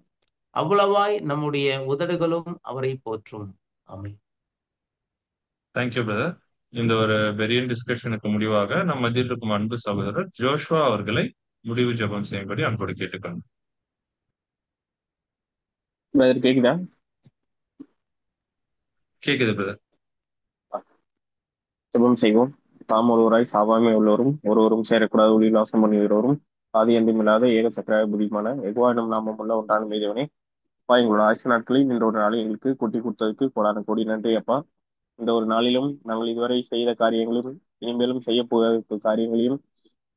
அவ்வளவாய் நம்முடைய உதடுகளும் அவரை போற்றும். ஆமென். Thank you brother. இந்த ஒரு பெரிய டிஸ்கஷனுக்கு முடிவாக நம் மத்தியில் இருக்கும் அன்பு சகோதரர் ஜோஷுவா அவர்களை முடிவு ஜெபம் செய்யும்படி அன்போடு கேட்டுக்கொள்ளும். பிரதர் கேக்குதா? கேக்குது பிரதர். ஜெபம் செய்வோம். தாம் ஒருவராய் சாவாமை உள்ளவரும் ஒருவரும் சேரக்கூடாத ஒளியில் வாசம் பண்ணுகிறவரும் ஆதி அந்தமில்லாத ஏக சக்கராபதியுமான எகுவாயினம் நாமம் உள்ள ஒன்றான மீதவனே அப்பா, எங்களோட ஆயுசு நாட்களில் இந்த ஒரு நாளை எங்களுக்கு கூட்டி கொடுத்ததுக்கு கோடான கோடி நன்றி அப்பா. இந்த ஒரு நாளிலும் நாங்கள் இதுவரை செய்த காரியங்களும் இனிமேலும் செய்ய போகிற காரியங்களையும்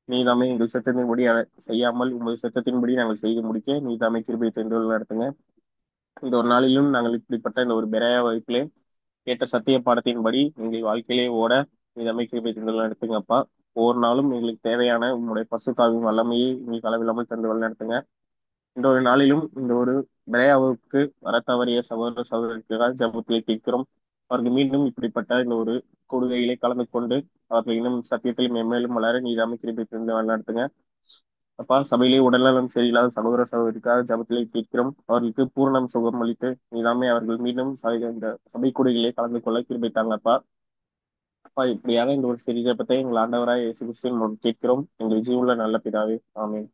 நீதாமே எங்கள் சட்டத்தின்படி செய்யாமல் உங்கள் சட்டத்தின்படி நாங்கள் செய்து முடிக்க நீதாமே கிருபை தந்து நடத்துங்க. இந்த ஒரு நாளிலும் நாங்கள் இப்படிப்பட்ட இந்த ஒரு பெரிய வாய்ப்பிலே கேட்ட சத்திய பாடத்தின்படி எங்கள் வாழ்க்கையிலே ஓட நீதாமே கிருபை தந்து நடத்துங்கப்பா. ஒவ்வொரு நாளும் எங்களுக்கு தேவையான உங்களுடைய பசுத்தாவின் வல்லமையை எங்களுக்கு அளவில்லாமல் தந்து நடத்துங்க. இந்த ஒரு நாளிலும் இந்த ஒரு பெரியாவுக்கு வர தவறிய சகோதர சகோதரிக்காக ஜபத்திலே கேட்கிறோம். அவர்கள் மீண்டும் இப்படிப்பட்ட இந்த ஒரு கொடுகையிலே கலந்து கொண்டு அவர்கள் இன்னும் சத்தியத்தில் மேன்மேலும் வளர நீதாமே கிருபை தந்து நடத்துங்க அப்பா. சபையிலே உடல்நலம் சரியில்லாத சகோதர சகோதரிக்காக ஜபத்திலே கேட்கிறோம். அவர்களுக்கு பூரணம் சுகம் அளித்து நீதாமே அவர்கள் மீண்டும் இந்த சபை கொடுகையிலே கலந்து கொள்ள கிருபை தாங்கப்பா. அப்பா, இப்படியாக இந்த ஒரு சிறிய ஜபத்தை எங்கள் ஆண்டவராய் இயேசு கிறிஸ்துவின் மூலம் கேட்கிறோம். எங்கள் ஜீவுள்ள நல்ல பிதாவே, ஆமென்.